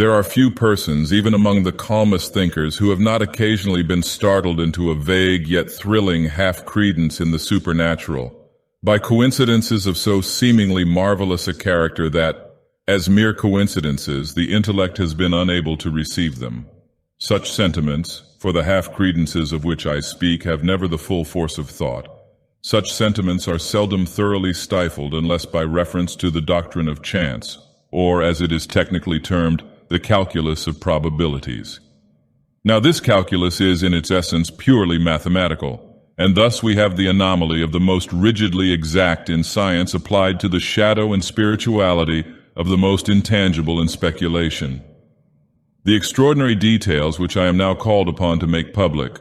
There are few persons, even among the calmest thinkers, who have not occasionally been startled into a vague yet thrilling half-credence in the supernatural, by coincidences of so seemingly marvelous a character that, as mere coincidences, the intellect has been unable to receive them. Such sentiments, for the half-credences of which I speak, have never the full force of thought. Such sentiments are seldom thoroughly stifled unless by reference to the doctrine of chance, or, as it is technically termed, the calculus of probabilities. Now this calculus is in its essence purely mathematical, and thus we have the anomaly of the most rigidly exact in science applied to the shadow and spirituality of the most intangible in speculation. The extraordinary details which I am now called upon to make public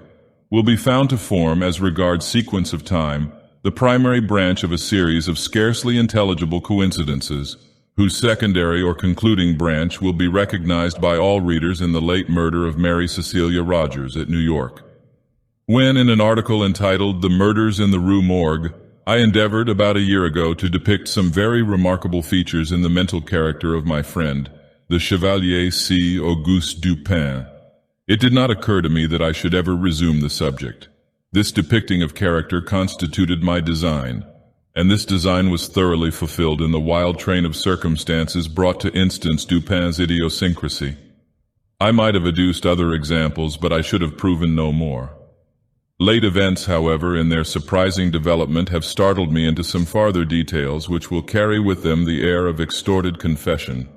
will be found to form, as regards sequence of time, the primary branch of a series of scarcely intelligible coincidences, whose secondary or concluding branch will be recognized by all readers in the late murder of Mary Cecilia Rogers at New York. When, in an article entitled "The Murders in the Rue Morgue," I endeavored about a year ago to depict some very remarkable features in the mental character of my friend, the Chevalier C. Auguste Dupin, it did not occur to me that I should ever resume the subject. This depicting of character constituted my design, and this design was thoroughly fulfilled in the wild train of circumstances brought to instance Dupin's idiosyncrasy. I might have adduced other examples, but I should have proven no more. Late events, however, in their surprising development have startled me into some farther details which will carry with them the air of extorted confession.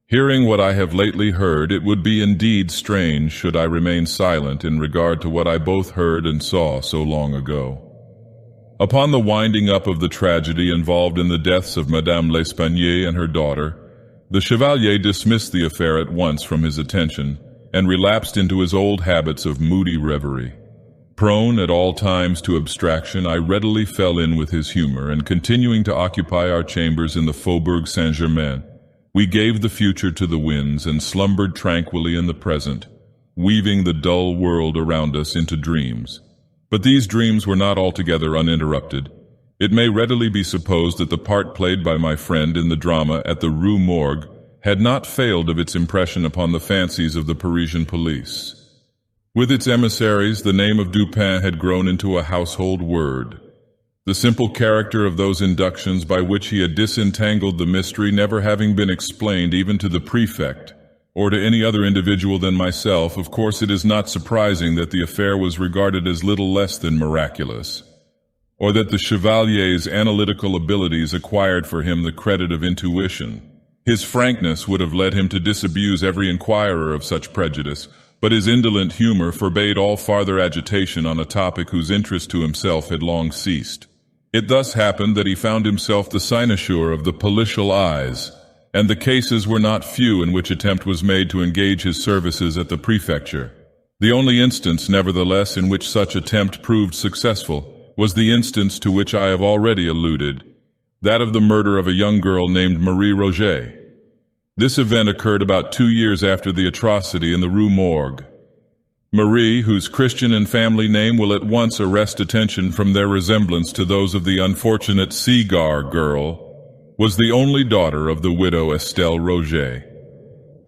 Hearing what I have lately heard, it would be indeed strange should I remain silent in regard to what I both heard and saw so long ago. Upon the winding up of the tragedy involved in the deaths of Madame L'Espanaye and her daughter, the Chevalier dismissed the affair at once from his attention and relapsed into his old habits of moody reverie. Prone at all times to abstraction, I readily fell in with his humor, and continuing to occupy our chambers in the Faubourg Saint-Germain, we gave the future to the winds and slumbered tranquilly in the present, weaving the dull world around us into dreams. But these dreams were not altogether uninterrupted. It may readily be supposed that the part played by my friend in the drama at the Rue Morgue had not failed of its impression upon the fancies of the Parisian police. With its emissaries, the name of Dupin had grown into a household word. The simple character of those inductions by which he had disentangled the mystery never having been explained even to the prefect, or to any other individual than myself, of course it is not surprising that the affair was regarded as little less than miraculous, or that the Chevalier's analytical abilities acquired for him the credit of intuition. His frankness would have led him to disabuse every inquirer of such prejudice, but his indolent humor forbade all farther agitation on a topic whose interest to himself had long ceased. It thus happened that he found himself the cynosure of the policial eyes, and the cases were not few in which attempt was made to engage his services at the prefecture. The only instance, nevertheless, in which such attempt proved successful was the instance to which I have already alluded, that of the murder of a young girl named Marie Rogêt. This event occurred about 2 years after the atrocity in the Rue Morgue. Marie, whose Christian and family name will at once arrest attention from their resemblance to those of the unfortunate Cigar girl, was the only daughter of the widow Estelle Rogêt.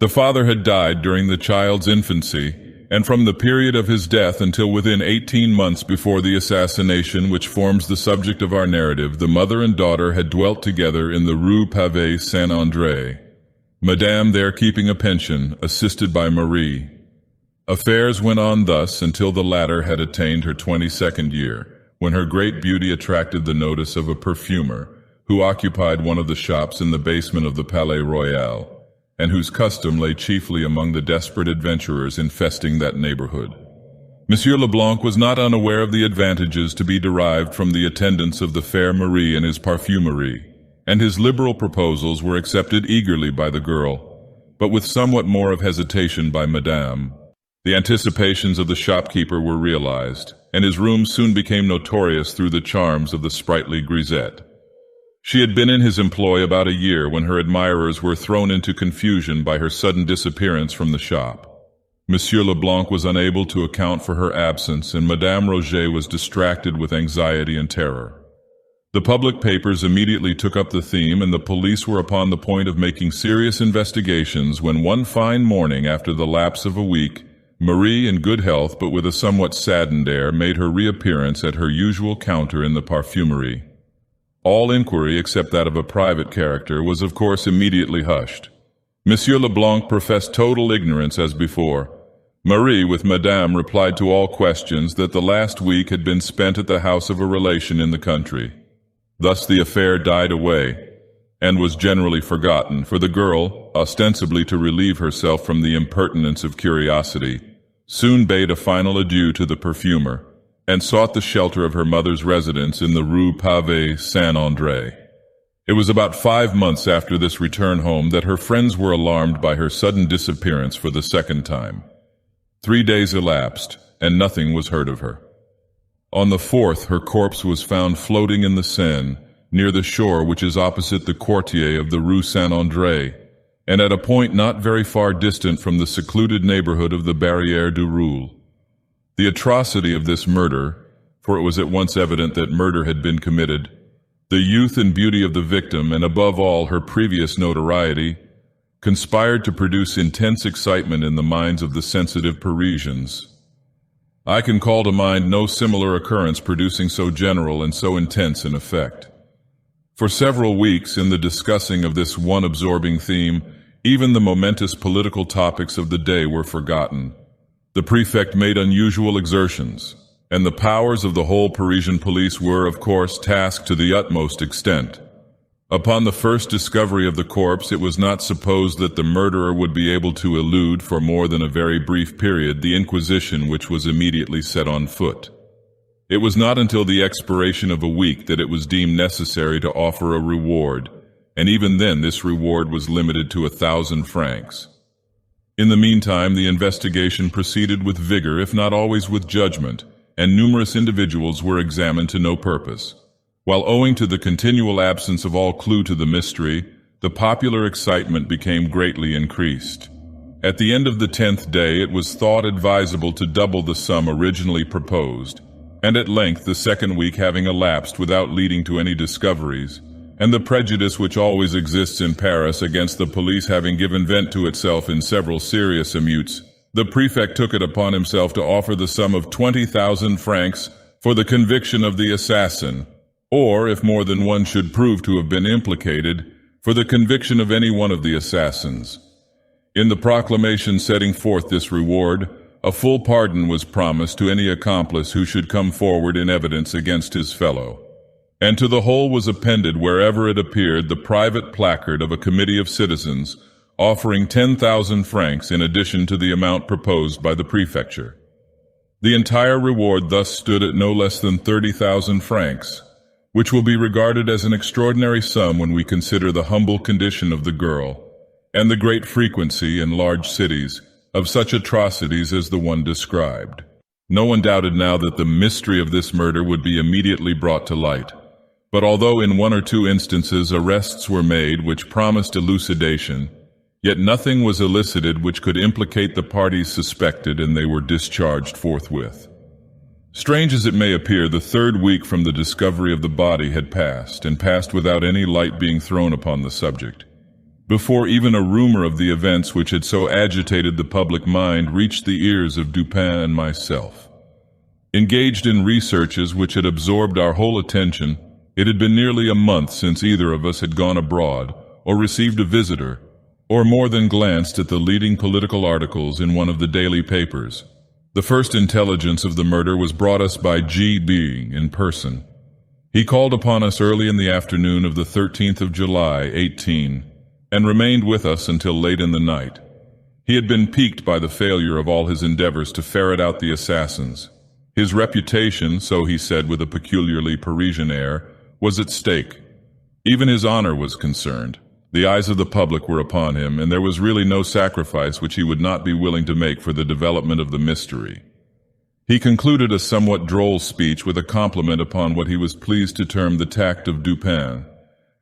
The father had died during the child's infancy, and from the period of his death until within 18 months before the assassination which forms the subject of our narrative, the mother and daughter had dwelt together in the Rue Pavée Saint-André, Madame there keeping a pension, assisted by Marie. Affairs went on thus until the latter had attained her 22nd year, when her great beauty attracted the notice of a perfumer, who occupied one of the shops in the basement of the Palais Royal, and whose custom lay chiefly among the desperate adventurers infesting that neighborhood. Monsieur Leblanc was not unaware of the advantages to be derived from the attendance of the fair Marie in his parfumerie, and his liberal proposals were accepted eagerly by the girl, but with somewhat more of hesitation by Madame. The anticipations of the shopkeeper were realized, and his rooms soon became notorious through the charms of the sprightly grisette. She had been in his employ about a year when her admirers were thrown into confusion by her sudden disappearance from the shop. Monsieur Leblanc was unable to account for her absence, and Madame Rogêt was distracted with anxiety and terror. The public papers immediately took up the theme, and the police were upon the point of making serious investigations when one fine morning, after the lapse of a week, Marie, in good health but with a somewhat saddened air, made her reappearance at her usual counter in the parfumerie. All inquiry, except that of a private character, was of course immediately hushed. Monsieur Leblanc professed total ignorance as before. Marie, with Madame, replied to all questions that the last week had been spent at the house of a relation in the country. Thus the affair died away, and was generally forgotten, for the girl, ostensibly to relieve herself from the impertinence of curiosity, soon bade a final adieu to the perfumer, and sought the shelter of her mother's residence in the Rue Pavée Saint-André. It was about 5 months after this return home that her friends were alarmed by her sudden disappearance for the second time. 3 days elapsed, and nothing was heard of her. On the 4th, her corpse was found floating in the Seine, near the shore which is opposite the quartier of the Rue Saint-André, and at a point not very far distant from the secluded neighborhood of the Barrière du Roule. The atrocity of this murder, for it was at once evident that murder had been committed, the youth and beauty of the victim, and above all her previous notoriety, conspired to produce intense excitement in the minds of the sensitive Parisians. I can call to mind no similar occurrence producing so general and so intense an effect. For several weeks, in the discussing of this one absorbing theme, even the momentous political topics of the day were forgotten. The prefect made unusual exertions, and the powers of the whole Parisian police were, of course, tasked to the utmost extent. Upon the first discovery of the corpse, it was not supposed that the murderer would be able to elude for more than a very brief period the inquisition which was immediately set on foot. It was not until the expiration of a week that it was deemed necessary to offer a reward, and even then this reward was limited to 1,000 francs. In the meantime, the investigation proceeded with vigor, if not always with judgment, and numerous individuals were examined to no purpose. While owing to the continual absence of all clue to the mystery, the popular excitement became greatly increased. At the end of the 10th day, it was thought advisable to double the sum originally proposed, and at length, the second week having elapsed without leading to any discoveries, and the prejudice which always exists in Paris against the police having given vent to itself in several serious emeutes, the prefect took it upon himself to offer the sum of 20,000 francs for the conviction of the assassin, or, if more than one should prove to have been implicated, for the conviction of any one of the assassins. In the proclamation setting forth this reward, a full pardon was promised to any accomplice who should come forward in evidence against his fellow. And to the whole was appended, wherever it appeared, the private placard of a committee of citizens, offering 10,000 francs in addition to the amount proposed by the prefecture. The entire reward thus stood at no less than 30,000 francs, which will be regarded as an extraordinary sum when we consider the humble condition of the girl, and the great frequency in large cities of such atrocities as the one described. No one doubted now that the mystery of this murder would be immediately brought to light, but although in 1 or 2 instances arrests were made which promised elucidation, yet nothing was elicited which could implicate the parties suspected, and they were discharged forthwith. Strange as it may appear, the 3rd week from the discovery of the body had passed, and passed without any light being thrown upon the subject, before even a rumor of the events which had so agitated the public mind reached the ears of Dupin and myself. Engaged in researches which had absorbed our whole attention, it had been nearly a month since either of us had gone abroad, or received a visitor, or more than glanced at the leading political articles in one of the daily papers. The first intelligence of the murder was brought us by G.B. in person. He called upon us early in the afternoon of the 13th of July, 18, and remained with us until late in the night. He had been piqued by the failure of all his endeavors to ferret out the assassins. His reputation, so he said with a peculiarly Parisian air, was at stake. Even his honor was concerned. The eyes of the public were upon him, and there was really no sacrifice which he would not be willing to make for the development of the mystery. He concluded a somewhat droll speech with a compliment upon what he was pleased to term the tact of Dupin,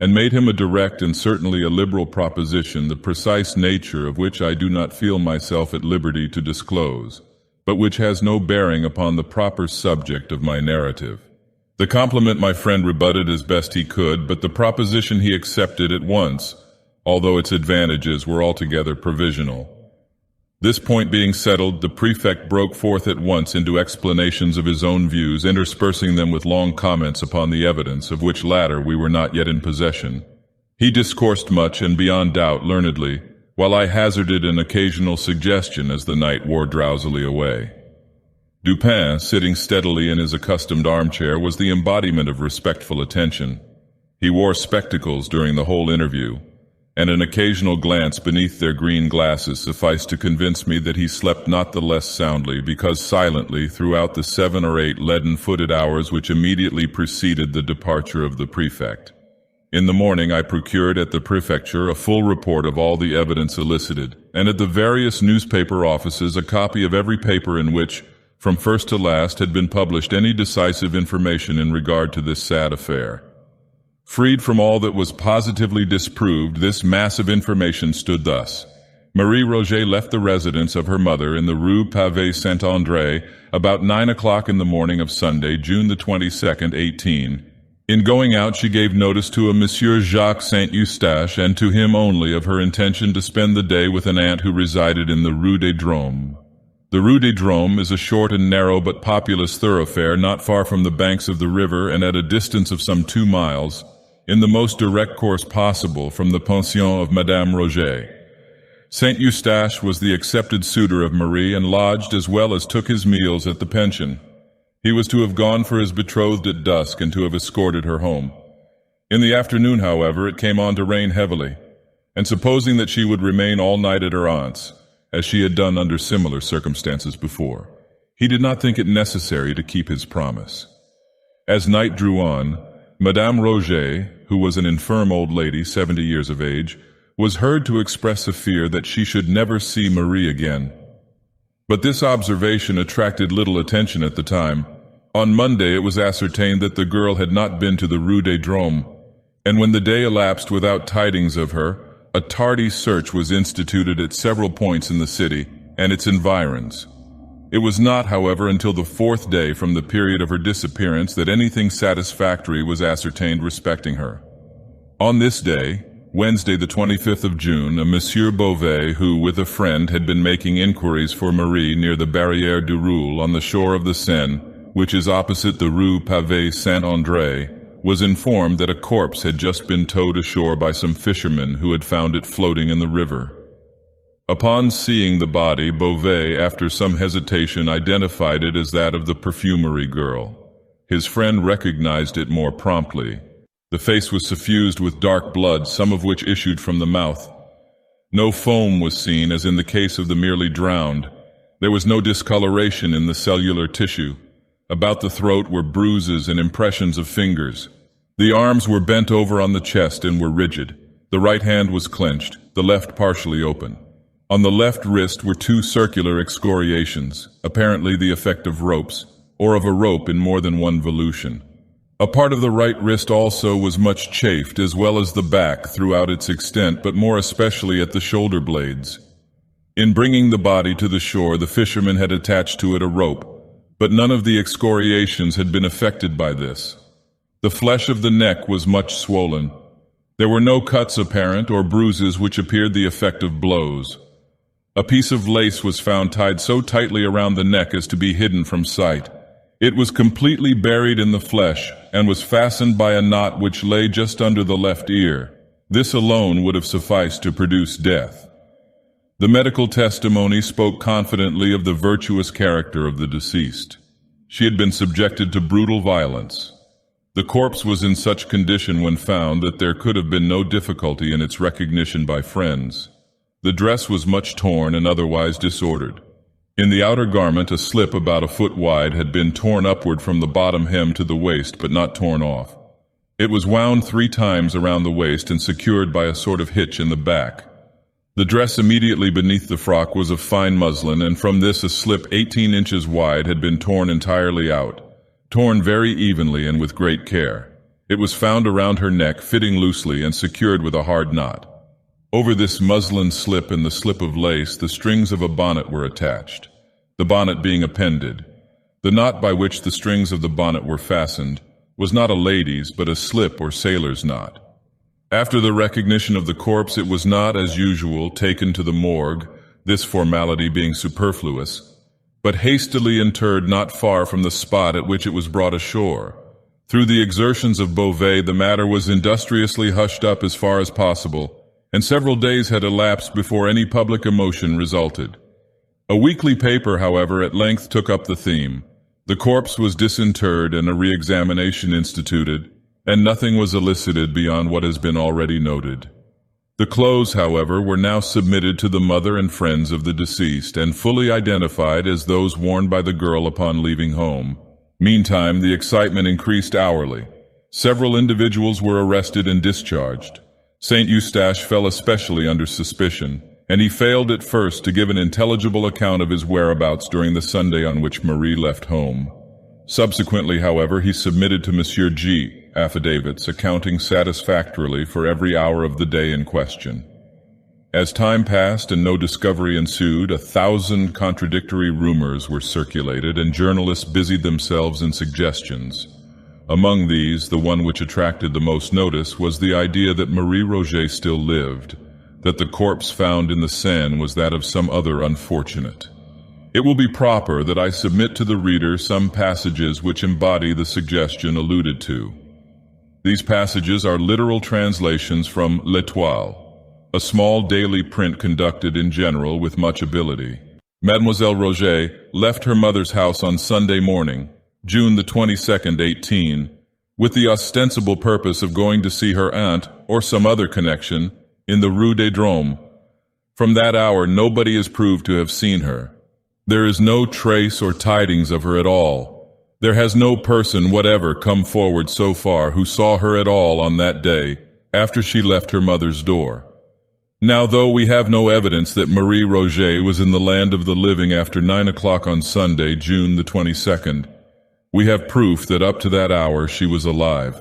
and made him a direct and certainly a liberal proposition, the precise nature of which I do not feel myself at liberty to disclose, but which has no bearing upon the proper subject of my narrative. The compliment my friend rebutted as best he could, but the proposition he accepted at once, although its advantages were altogether provisional. This point being settled, the prefect broke forth at once into explanations of his own views, interspersing them with long comments upon the evidence, of which latter we were not yet in possession. He discoursed much and beyond doubt learnedly, while I hazarded an occasional suggestion as the night wore drowsily away. Dupin, sitting steadily in his accustomed armchair, was the embodiment of respectful attention. He wore spectacles during the whole interview, and an occasional glance beneath their green glasses sufficed to convince me that he slept not the less soundly because silently throughout the 7 or 8 leaden-footed hours which immediately preceded the departure of the prefect. In the morning I procured at the prefecture a full report of all the evidence elicited, and at the various newspaper offices a copy of every paper in which, from first to last, had been published any decisive information in regard to this sad affair. Freed from all that was positively disproved, this mass of information stood thus. Marie Rogêt left the residence of her mother in the Rue Pavée Saint-André about 9 o'clock in the morning of Sunday, June the 22nd, 18. In going out, she gave notice to a Monsieur Jacques Saint-Eustache, and to him only, of her intention to spend the day with an aunt who resided in the Rue des Drômes. The Rue des Drômes is a short and narrow but populous thoroughfare not far from the banks of the river and at a distance of some 2 miles, in the most direct course possible from the pension of Madame Rogêt. Saint-Eustache was the accepted suitor of Marie and lodged as well as took his meals at the pension. He was to have gone for his betrothed at dusk and to have escorted her home. In the afternoon, however, it came on to rain heavily, and supposing that she would remain all night at her aunt's, as she had done under similar circumstances before, he did not think it necessary to keep his promise. As night drew on, Madame Rogêt, who was an infirm old lady 70 years of age, was heard to express a fear that she should never see Marie again. But this observation attracted little attention at the time. On Monday it was ascertained that the girl had not been to the Rue des Drômes, and when the day elapsed without tidings of her, a tardy search was instituted at several points in the city and its environs. It was not, however, until the 4th day from the period of her disappearance that anything satisfactory was ascertained respecting her. On this day, Wednesday the 25th of June, a Monsieur Beauvais, who, with a friend, had been making inquiries for Marie near the Barrière du Roule on the shore of the Seine, which is opposite the Rue Pavée Saint-André, was informed that a corpse had just been towed ashore by some fishermen who had found it floating in the river. Upon seeing the body, Beauvais, after some hesitation, identified it as that of the perfumery girl. His friend recognized it more promptly. The face was suffused with dark blood, some of which issued from the mouth. No foam was seen, as in the case of the merely drowned. There was no discoloration in the cellular tissue. About the throat were bruises and impressions of fingers. The arms were bent over on the chest and were rigid. The right hand was clenched, the left partially open. On the left wrist were 2 circular excoriations, apparently the effect of ropes, or of a rope in more than one volution. A part of the right wrist also was much chafed, as well as the back throughout its extent, but more especially at the shoulder blades. In bringing the body to the shore, the fishermen had attached to it a rope, but none of the excoriations had been affected by this. The flesh of the neck was much swollen. There were no cuts apparent or bruises which appeared the effect of blows. A piece of lace was found tied so tightly around the neck as to be hidden from sight. It was completely buried in the flesh and was fastened by a knot which lay just under the left ear. This alone would have sufficed to produce death. The medical testimony spoke confidently of the virtuous character of the deceased. She had been subjected to brutal violence. The corpse was in such condition when found that there could have been no difficulty in its recognition by friends. The dress was much torn and otherwise disordered. In the outer garment, a slip about a foot wide had been torn upward from the bottom hem to the waist, but not torn off. It was wound 3 times around the waist and secured by a sort of hitch in the back. The dress immediately beneath the frock was of fine muslin, and from this a slip 18 inches wide had been torn entirely out, torn very evenly and with great care. It was found around her neck, fitting loosely and secured with a hard knot. Over this muslin slip and the slip of lace, the strings of a bonnet were attached, the bonnet being appended. The knot by which the strings of the bonnet were fastened was not a lady's but a slip or sailor's knot. After the recognition of the corpse, it was not, as usual, taken to the morgue, this formality being superfluous, but hastily interred not far from the spot at which it was brought ashore. Through the exertions of Beauvais, the matter was industriously hushed up as far as possible, and several days had elapsed before any public emotion resulted. A weekly paper, however, at length took up the theme. The corpse was disinterred and a re-examination instituted, and nothing was elicited beyond what has been already noted. The clothes, however, were now submitted to the mother and friends of the deceased and fully identified as those worn by the girl upon leaving home. Meantime, the excitement increased hourly. Several individuals were arrested and discharged. Saint Eustache fell especially under suspicion, and he failed at first to give an intelligible account of his whereabouts during the Sunday on which Marie left home. Subsequently, however, he submitted to Monsieur G. affidavits accounting satisfactorily for every hour of the day in question. As time passed and no discovery ensued, 1,000 contradictory rumors were circulated, and journalists busied themselves in suggestions. Among these, the one which attracted the most notice was the idea that Marie Rogêt still lived, that the corpse found in the Seine was that of some other unfortunate. It will be proper that I submit to the reader some passages which embody the suggestion alluded to. These passages are literal translations from L'Étoile, a small daily print conducted in general with much ability. Mademoiselle Rogêt left her mother's house on Sunday morning, June the 22nd, 18, with the ostensible purpose of going to see her aunt or some other connection in the Rue des Drômes. From that hour nobody is proved to have seen her. There is no trace or tidings of her at all. There has no person whatever come forward so far who saw her at all on that day after she left her mother's door. Now, though we have no evidence that Marie Rogêt was in the land of the living after 9 o'clock on Sunday, June the 22nd, we have proof that up to that hour she was alive.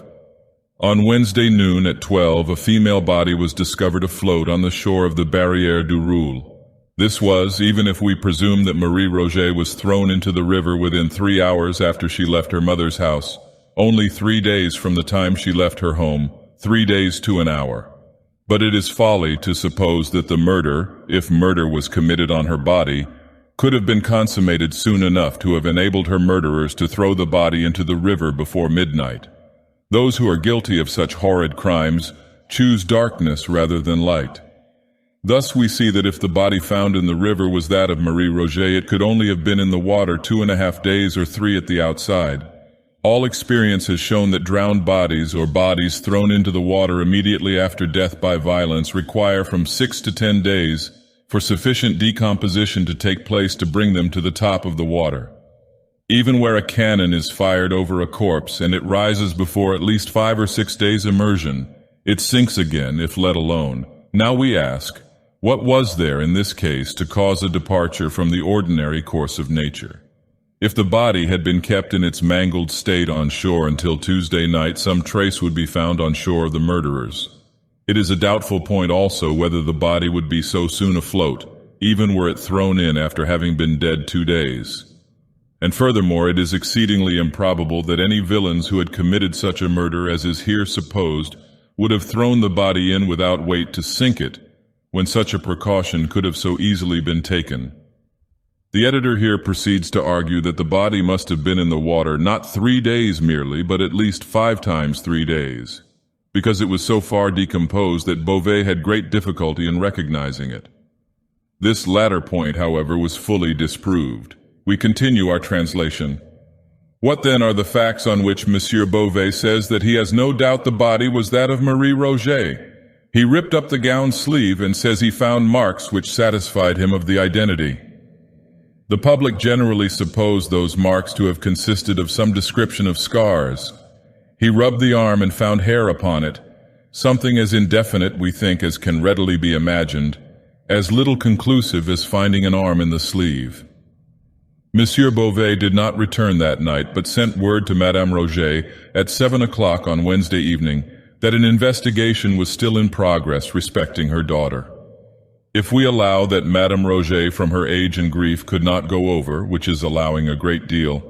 On Wednesday noon at 12, a female body was discovered afloat on the shore of the Barrière du Roule. This was, even if we presume that Marie Rogêt was thrown into the river within 3 hours after she left her mother's house, only 3 days from the time she left her home, 3 days to an hour. But it is folly to suppose that the murder, if murder was committed on her body, could have been consummated soon enough to have enabled her murderers to throw the body into the river before midnight. Those who are guilty of such horrid crimes choose darkness rather than light. Thus we see that if the body found in the river was that of Marie Rogêt, it could only have been in the water 2.5 days or 3 at the outside. All experience has shown that drowned bodies or bodies thrown into the water immediately after death by violence require from 6 to 10 days for sufficient decomposition to take place to bring them to the top of the water. Even where a cannon is fired over a corpse and it rises before at least 5 or 6 days immersion, it sinks again if let alone. Now we ask, what was there in this case to cause a departure from the ordinary course of nature? If the body had been kept in its mangled state on shore until Tuesday night, some trace would be found on shore of the murderers. It is a doubtful point also whether the body would be so soon afloat, even were it thrown in after having been dead 2 days. And furthermore, it is exceedingly improbable that any villains who had committed such a murder as is here supposed would have thrown the body in without weight to sink it, when such a precaution could have so easily been taken. The editor here proceeds to argue that the body must have been in the water not 3 days merely, but at least 5 times 3 days, because it was so far decomposed that Beauvais had great difficulty in recognizing it. This latter point, however, was fully disproved. We continue our translation. What then are the facts on which Monsieur Beauvais says that he has no doubt the body was that of Marie Rogêt? He ripped up the gown sleeve and says he found marks which satisfied him of the identity. The public generally supposed those marks to have consisted of some description of scars. He rubbed the arm and found hair upon it, something as indefinite, we think, as can readily be imagined, as little conclusive as finding an arm in the sleeve. Monsieur Beauvais did not return that night, but sent word to Madame Rogêt at 7 o'clock on Wednesday evening that an investigation was still in progress respecting her daughter. If we allow that Madame Rogêt from her age and grief could not go over, which is allowing a great deal,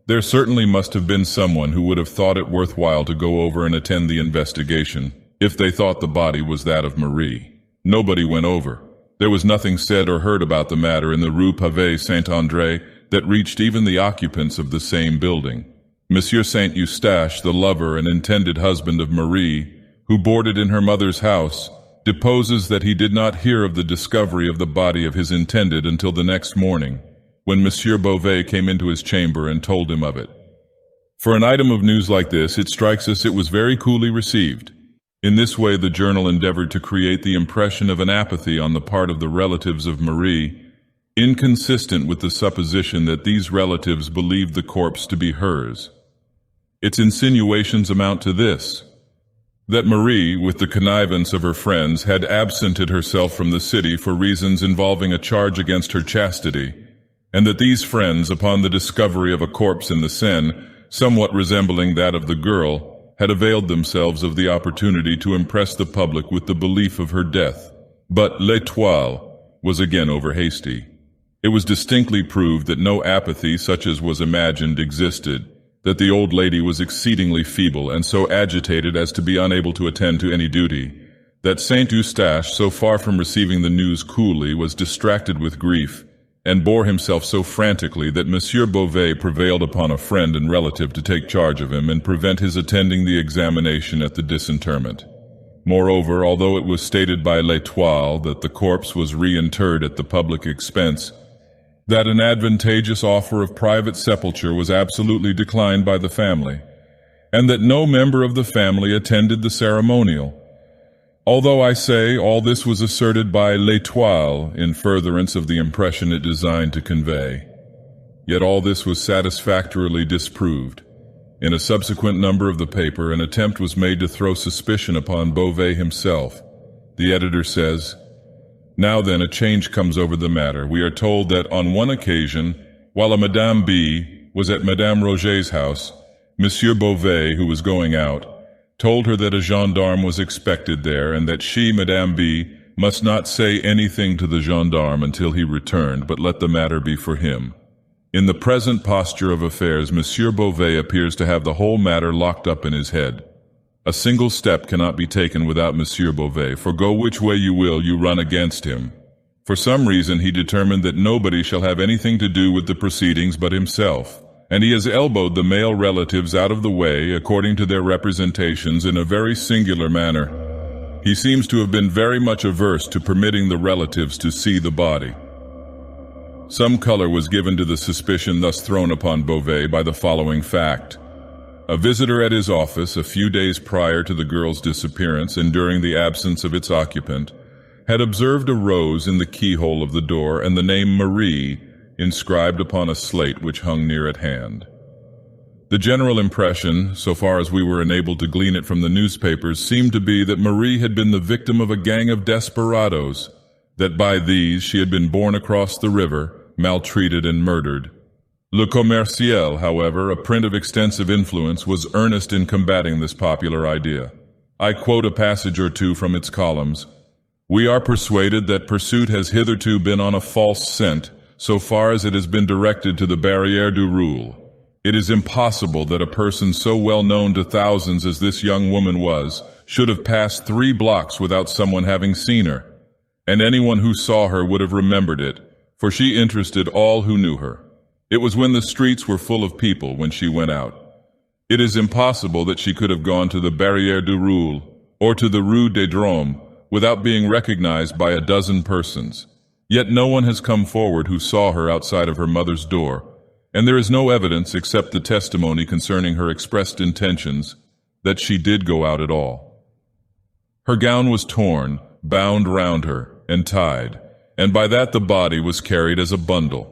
There certainly must have been someone who would have thought it worthwhile to go over and attend the investigation, if they thought the body was that of Marie. Nobody went over. There was nothing said or heard about the matter in the Rue Pavée Saint-André that reached even the occupants of the same building. Monsieur Saint-Eustache, the lover and intended husband of Marie, who boarded in her mother's house, deposes that he did not hear of the discovery of the body of his intended until the next morning, when Monsieur Beauvais came into his chamber and told him of it. For an item of news like this, it strikes us it was very coolly received. In this way, the journal endeavored to create the impression of an apathy on the part of the relatives of Marie, inconsistent with the supposition that these relatives believed the corpse to be hers. Its insinuations amount to this: that Marie, with the connivance of her friends, had absented herself from the city for reasons involving a charge against her chastity, and that these friends, upon the discovery of a corpse in the Seine, somewhat resembling that of the girl, had availed themselves of the opportunity to impress the public with the belief of her death. But L'Étoile was again over-hasty. It was distinctly proved that no apathy such as was imagined existed, that the old lady was exceedingly feeble and so agitated as to be unable to attend to any duty, that Saint-Eustache, so far from receiving the news coolly, was distracted with grief, and bore himself so frantically that Monsieur Beauvais prevailed upon a friend and relative to take charge of him and prevent his attending the examination at the disinterment. Moreover, although it was stated by L'Étoile that the corpse was reinterred at the public expense, that an advantageous offer of private sepulture was absolutely declined by the family, and that no member of the family attended the ceremonial. Although I say all this was asserted by L'Étoile in furtherance of the impression it designed to convey, yet all this was satisfactorily disproved. In a subsequent number of the paper, an attempt was made to throw suspicion upon Beauvais himself. The editor says, "Now then, a change comes over the matter. We are told that on one occasion, while a Madame B was at Madame Rogêt's house, Monsieur Beauvais, who was going out, told her that a gendarme was expected there and that she, Madame B, must not say anything to the gendarme until he returned, but let the matter be for him. In the present posture of affairs, Monsieur Beauvais appears to have the whole matter locked up in his head. A single step cannot be taken without Monsieur Beauvais, for go which way you will, you run against him. For some reason he determined that nobody shall have anything to do with the proceedings but himself, and he has elbowed the male relatives out of the way, according to their representations, in a very singular manner. He seems to have been very much averse to permitting the relatives to see the body." Some color was given to the suspicion thus thrown upon Beauvais by the following fact. A visitor at his office a few days prior to the girl's disappearance and during the absence of its occupant had observed a rose in the keyhole of the door and the name Marie inscribed upon a slate which hung near at hand. The general impression, so far as we were enabled to glean it from the newspapers, seemed to be that Marie had been the victim of a gang of desperadoes, that by these she had been borne across the river, maltreated and murdered. Le Commerciel, however, a print of extensive influence, was earnest in combating this popular idea. I quote a passage or two from its columns. "We are persuaded that pursuit has hitherto been on a false scent, so far as it has been directed to the Barrière du Roule. It is impossible that a person so well known to thousands as this young woman was, should have passed 3 blocks without someone having seen her, and anyone who saw her would have remembered it, for she interested all who knew her. It was when the streets were full of people when she went out. It is impossible that she could have gone to the Barrière du Roule, or to the Rue des Drômes, without being recognized by a dozen persons. Yet no one has come forward who saw her outside of her mother's door, and there is no evidence except the testimony concerning her expressed intentions that she did go out at all. Her gown was torn, bound round her, and tied, and by that the body was carried as a bundle.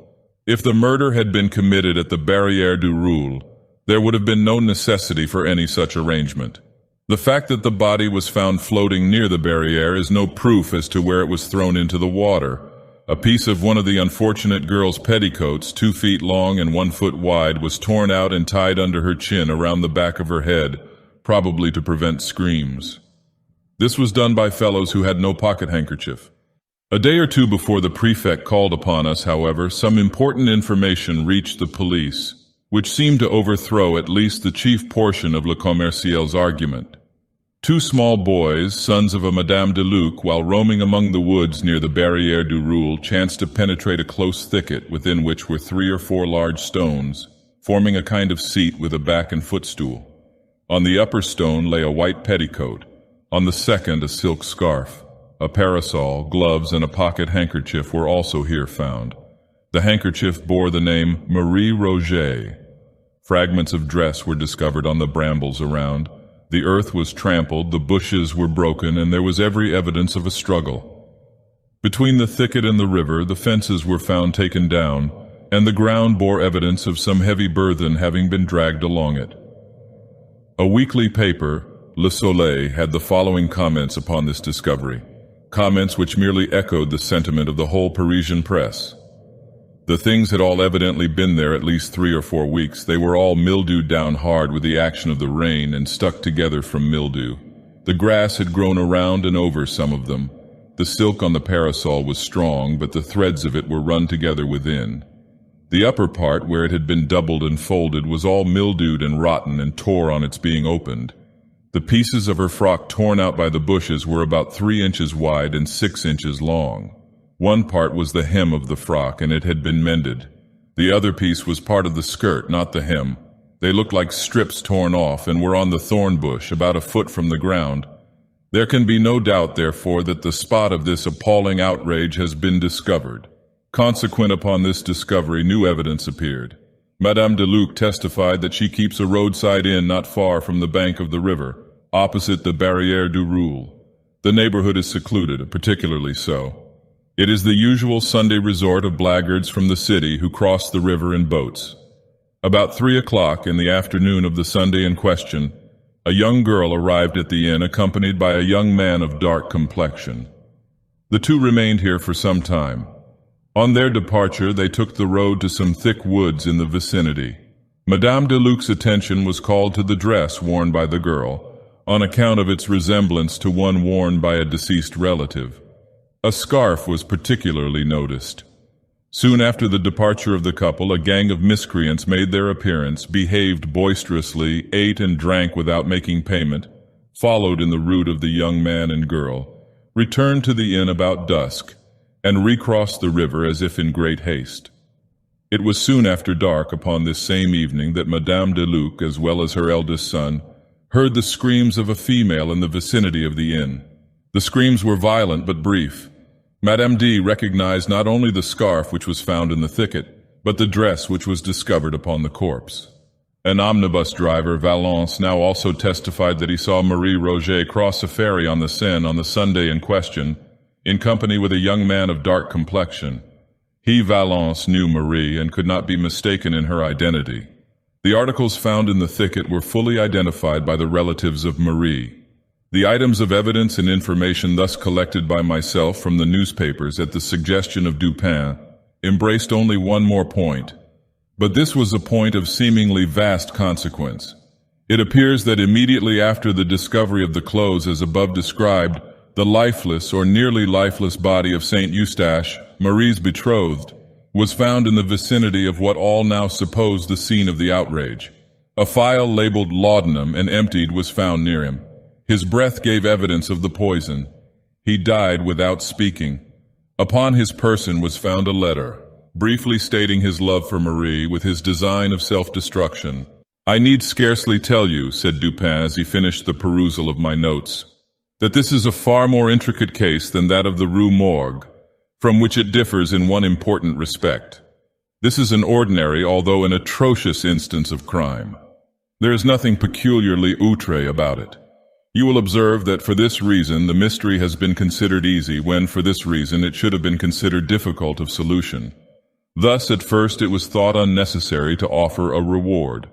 If the murder had been committed at the Barrière du Roule, there would have been no necessity for any such arrangement. The fact that the body was found floating near the barrière is no proof as to where it was thrown into the water. A piece of one of the unfortunate girl's petticoats, 2 feet long and 1 foot wide, was torn out and tied under her chin around the back of her head, probably to prevent screams. This was done by fellows who had no pocket handkerchief. A day or two before the prefect called upon us, however, some important information reached the police. which seemed to overthrow at least the chief portion of Le Commerciel's argument. Two small boys, sons of a Madame de Luc, while roaming among the woods near the Barrière du Roule, chanced to penetrate a close thicket within which were 3 or 4 large stones, forming a kind of seat with a back and footstool. On the upper stone lay a white petticoat, on the second a silk scarf. A parasol, gloves, and a pocket handkerchief were also here found. The handkerchief bore the name Marie Rogêt. Fragments of dress were discovered on the brambles around. The earth was trampled, the bushes were broken, and there was every evidence of a struggle. Between the thicket and the river, the fences were found taken down, and the ground bore evidence of some heavy burthen having been dragged along it. A weekly paper, Le Soleil, had the following comments upon this discovery, comments which merely echoed the sentiment of the whole Parisian press. The things had all evidently been there at least 3 or 4 weeks. They were all mildewed down hard with the action of the rain and stuck together from mildew. The grass had grown around and over some of them. The silk on the parasol was strong, but the threads of it were run together within. The upper part, where it had been doubled and folded, was all mildewed and rotten and tore on its being opened. The pieces of her frock torn out by the bushes were about 3 inches wide and 6 inches long. One part was the hem of the frock, and it had been mended. The other piece was part of the skirt, not the hem. They looked like strips torn off and were on the thorn bush, about a foot from the ground. There can be no doubt, therefore, that the spot of this appalling outrage has been discovered. Consequent upon this discovery, new evidence appeared. Madame de Luc testified that she keeps a roadside inn not far from the bank of the river, opposite the Barrière du Roule. The neighborhood is secluded, particularly so. It is the usual Sunday resort of blackguards from the city who cross the river in boats. About 3 o'clock in the afternoon of the Sunday in question, a young girl arrived at the inn accompanied by a young man of dark complexion. The two remained here for some time. On their departure, they took the road to some thick woods in the vicinity. Madame de Luc's attention was called to the dress worn by the girl, on account of its resemblance to one worn by a deceased relative. A scarf was particularly noticed. Soon after the departure of the couple, a gang of miscreants made their appearance, behaved boisterously, ate and drank without making payment, followed in the route of the young man and girl, returned to the inn about dusk, and recrossed the river as if in great haste. It was soon after dark upon this same evening that Madame de Luc, as well as her eldest son, heard the screams of a female in the vicinity of the inn. The screams were violent but brief. Madame D. recognized not only the scarf which was found in the thicket, but the dress which was discovered upon the corpse. An omnibus driver, Valence, now also testified that he saw Marie Rogêt cross a ferry on the Seine on the Sunday in question, in company with a young man of dark complexion. He, Valence, knew Marie and could not be mistaken in her identity. The articles found in the thicket were fully identified by the relatives of Marie. The items of evidence and information thus collected by myself from the newspapers at the suggestion of Dupin embraced only one more point. But this was a point of seemingly vast consequence. It appears that immediately after the discovery of the clothes as above described, the lifeless or nearly lifeless body of Saint Eustache, Marie's betrothed, was found in the vicinity of what all now suppose the scene of the outrage. A phial labeled laudanum and emptied was found near him. His breath gave evidence of the poison. He died without speaking. Upon his person was found a letter, briefly stating his love for Marie with his design of self-destruction. "I need scarcely tell you," said Dupin as he finished the perusal of my notes, "that this is a far more intricate case than that of the Rue Morgue, from which it differs in one important respect. This is an ordinary, although an atrocious instance of crime. There is nothing peculiarly outre about it. You will observe that for this reason the mystery has been considered easy, when for this reason it should have been considered difficult of solution. Thus at first it was thought unnecessary to offer a reward.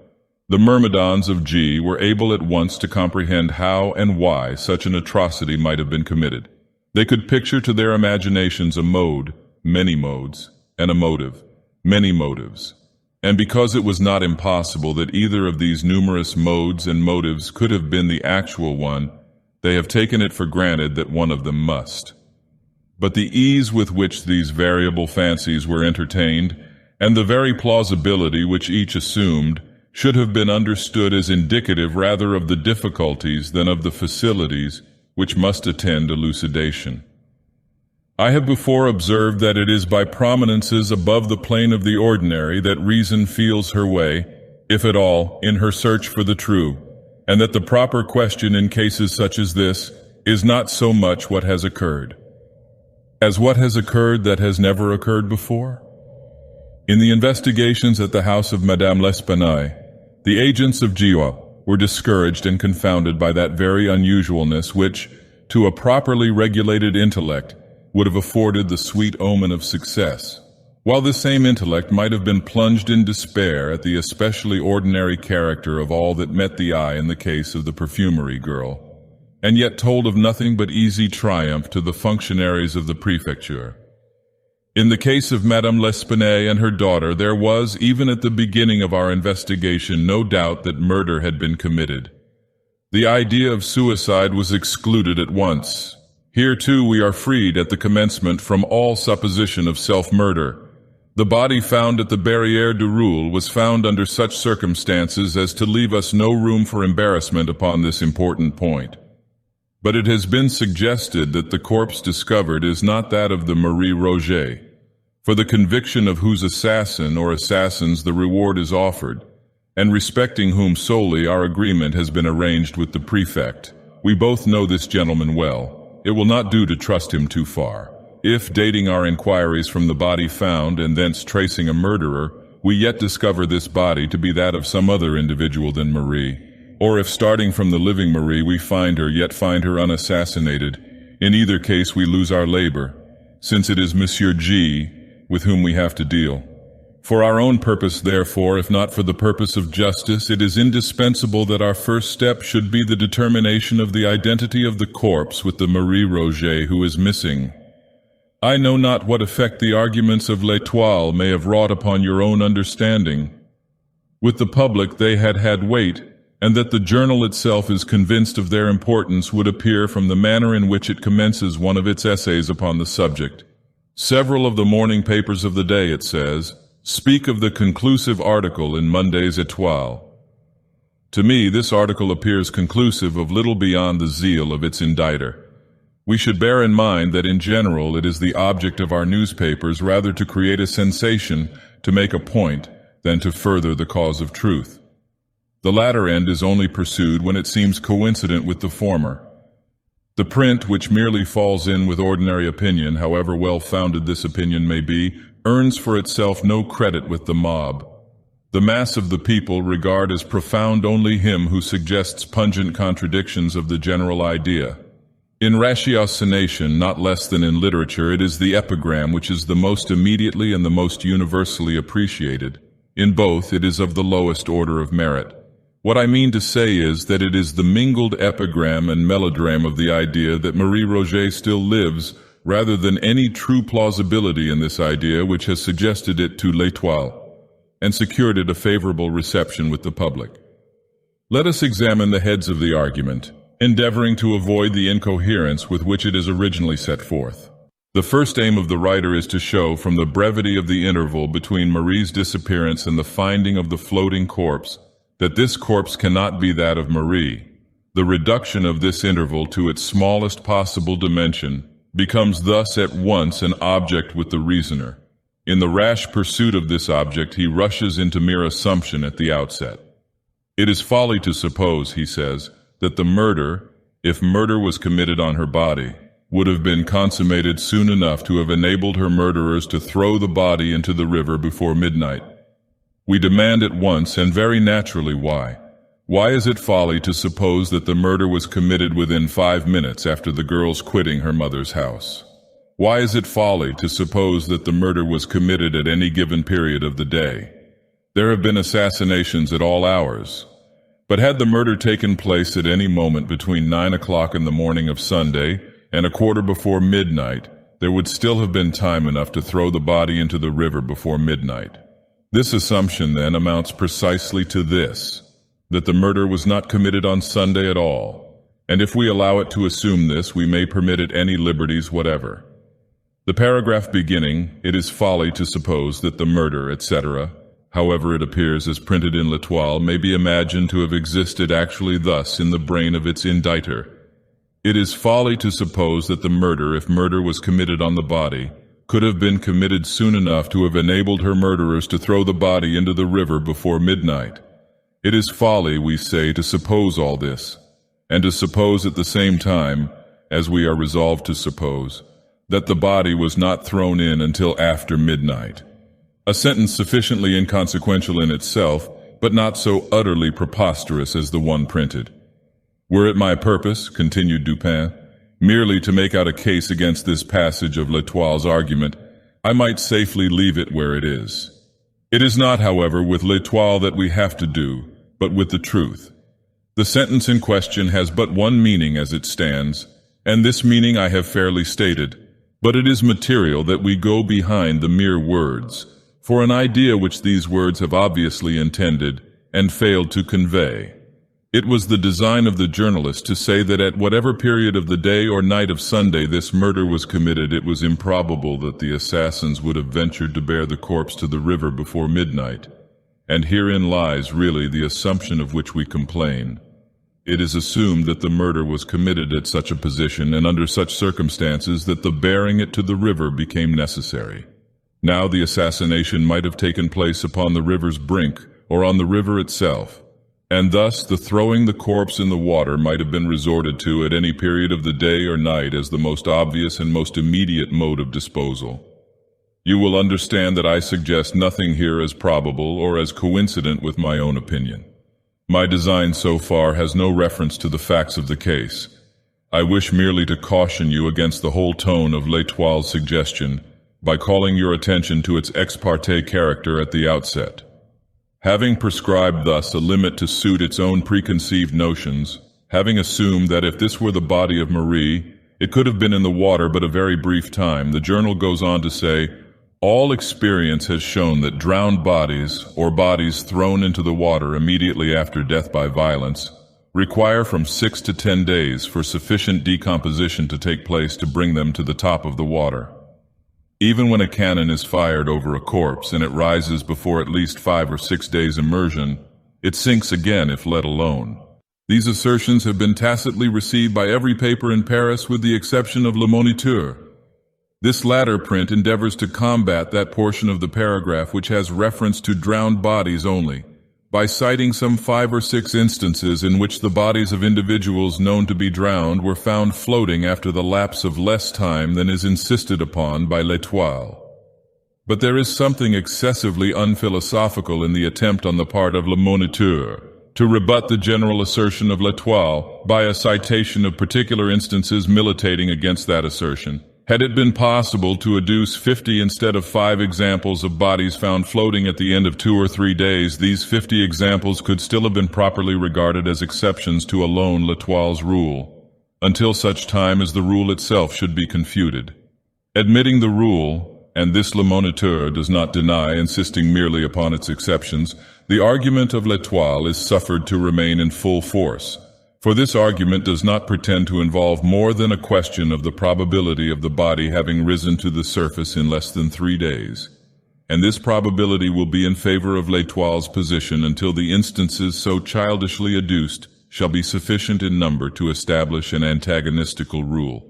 The myrmidons of G were able at once to comprehend how and why such an atrocity might have been committed. They could picture to their imaginations a mode, many modes, and a motive, many motives. And because it was not impossible that either of these numerous modes and motives could have been the actual one, they have taken it for granted that one of them must. But the ease with which these variable fancies were entertained, and the very plausibility which each assumed should have been understood as indicative rather of the difficulties than of the facilities which must attend elucidation. I have before observed that it is by prominences above the plane of the ordinary that reason feels her way, if at all, in her search for the true, and that the proper question in cases such as this is not so much what has occurred, as what has occurred that has never occurred before. In the investigations at the house of Madame L'Espanaye, the agents of Dagoth were discouraged and confounded by that very unusualness which, to a properly regulated intellect, would have afforded the sweet omen of success, while the same intellect might have been plunged in despair at the especially ordinary character of all that met the eye in the case of the perfumery girl, and yet told of nothing but easy triumph to the functionaries of the prefecture. In the case of Madame L'Espanaye and her daughter, there was, even at the beginning of our investigation, no doubt that murder had been committed. The idea of suicide was excluded at once. Here, too, we are freed at the commencement from all supposition of self-murder. The body found at the Barrière du Roule was found under such circumstances as to leave us no room for embarrassment upon this important point. But it has been suggested that the corpse discovered is not that of the Marie Rogêt, for the conviction of whose assassin or assassins the reward is offered, and respecting whom solely our agreement has been arranged with the prefect. We both know this gentleman well. It will not do to trust him too far. If, dating our inquiries from the body found and thence tracing a murderer, we yet discover this body to be that of some other individual than Marie, or if starting from the living Marie we find her yet find her unassassinated, in either case we lose our labor, since it is Monsieur G with whom we have to deal. For our own purpose, therefore, if not for the purpose of justice, it is indispensable that our first step should be the determination of the identity of the corpse with the Marie Rogêt who is missing. I know not what effect the arguments of L'Étoile may have wrought upon your own understanding. With the public they had had weight, and that the journal itself is convinced of their importance would appear from the manner in which it commences one of its essays upon the subject. Several of the morning papers of the day, it says, speak of the conclusive article in Monday's Étoile. To me, this article appears conclusive of little beyond the zeal of its inditer. We should bear in mind that in general it is the object of our newspapers rather to create a sensation, to make a point, than to further the cause of truth. The latter end is only pursued when it seems coincident with the former. The print, which merely falls in with ordinary opinion, however well-founded this opinion may be, earns for itself no credit with the mob. The mass of the people regard as profound only him who suggests pungent contradictions of the general idea. In ratiocination, not less than in literature, it is the epigram which is the most immediately and the most universally appreciated. In both, it is of the lowest order of merit. What I mean to say is that it is the mingled epigram and melodrame of the idea that Marie Rogêt still lives, rather than any true plausibility in this idea which has suggested it to L'Étoile, and secured it a favorable reception with the public. Let us examine the heads of the argument, endeavoring to avoid the incoherence with which it is originally set forth. The first aim of the writer is to show, from the brevity of the interval between Marie's disappearance and the finding of the floating corpse, that this corpse cannot be that of Marie. The reduction of this interval to its smallest possible dimension becomes thus at once an object with the reasoner. In the rash pursuit of this object he rushes into mere assumption at the outset. It is folly to suppose, he says, that the murder, if murder was committed on her body, would have been consummated soon enough to have enabled her murderers to throw the body into the river before midnight. We demand at once, and very naturally, why. Why is it folly to suppose that the murder was committed within 5 minutes after the girl's quitting her mother's house? Why is it folly to suppose that the murder was committed at any given period of the day? There have been assassinations at all hours. But had the murder taken place at any moment between 9 o'clock in the morning of Sunday and a quarter before midnight, there would still have been time enough to throw the body into the river before midnight. This assumption, then, amounts precisely to this, that the murder was not committed on Sunday at all, and if we allow it to assume this, we may permit it any liberties whatever. The paragraph beginning, "It is folly to suppose that the murder, etc., however it appears as printed in L'Etoile, may be imagined to have existed actually thus in the brain of its inditer. It is folly to suppose that the murder, if murder was committed on the body, could have been committed soon enough to have enabled her murderers to throw the body into the river before midnight. It is folly, we say, to suppose all this, and to suppose at the same time, as we are resolved to suppose, that the body was not thrown in until after midnight." A sentence sufficiently inconsequential in itself, but not so utterly preposterous as the one printed. "Were it my purpose," continued Dupin, "merely to make out a case against this passage of L'Etoile's argument, I might safely leave it where it is. It is not, however, with L'Etoile that we have to do, but with the truth. The sentence in question has but one meaning as it stands, and this meaning I have fairly stated, but it is material that we go behind the mere words, for an idea which these words have obviously intended and failed to convey. It was the design of the journalist to say that at whatever period of the day or night of Sunday this murder was committed, it was improbable that the assassins would have ventured to bear the corpse to the river before midnight, and herein lies really the assumption of which we complain. It is assumed that the murder was committed at such a position and under such circumstances that the bearing it to the river became necessary. Now the assassination might have taken place upon the river's brink or on the river itself, and thus the throwing the corpse in the water might have been resorted to at any period of the day or night as the most obvious and most immediate mode of disposal. You will understand that I suggest nothing here as probable or as coincident with my own opinion. My design so far has no reference to the facts of the case. I wish merely to caution you against the whole tone of L'Etoile's suggestion by calling your attention to its ex parte character at the outset. Having prescribed thus a limit to suit its own preconceived notions, having assumed that if this were the body of Marie, it could have been in the water but a very brief time, the journal goes on to say, "All experience has shown that drowned bodies, or bodies thrown into the water immediately after death by violence, require from 6 to 10 days for sufficient decomposition to take place to bring them to the top of the water. Even when a cannon is fired over a corpse and it rises before at least 5 or 6 days immersion, it sinks again if let alone." These assertions have been tacitly received by every paper in Paris with the exception of Le Moniteur. This latter print endeavors to combat that portion of the paragraph which has reference to drowned bodies only, by citing some 5 or 6 instances in which the bodies of individuals known to be drowned were found floating after the lapse of less time than is insisted upon by L'Etoile. But there is something excessively unphilosophical in the attempt on the part of Le Moniteur to rebut the general assertion of L'Etoile by a citation of particular instances militating against that assertion. Had it been possible to adduce 50 instead of 5 examples of bodies found floating at the end of 2 or 3 days, these 50 examples could still have been properly regarded as exceptions to alone L'Etoile's rule, until such time as the rule itself should be confuted. Admitting the rule, and this Le Moniteur does not deny, insisting merely upon its exceptions, the argument of L'Etoile is suffered to remain in full force. For this argument does not pretend to involve more than a question of the probability of the body having risen to the surface in less than 3 days, and this probability will be in favor of L'Etoile's position until the instances so childishly adduced shall be sufficient in number to establish an antagonistical rule.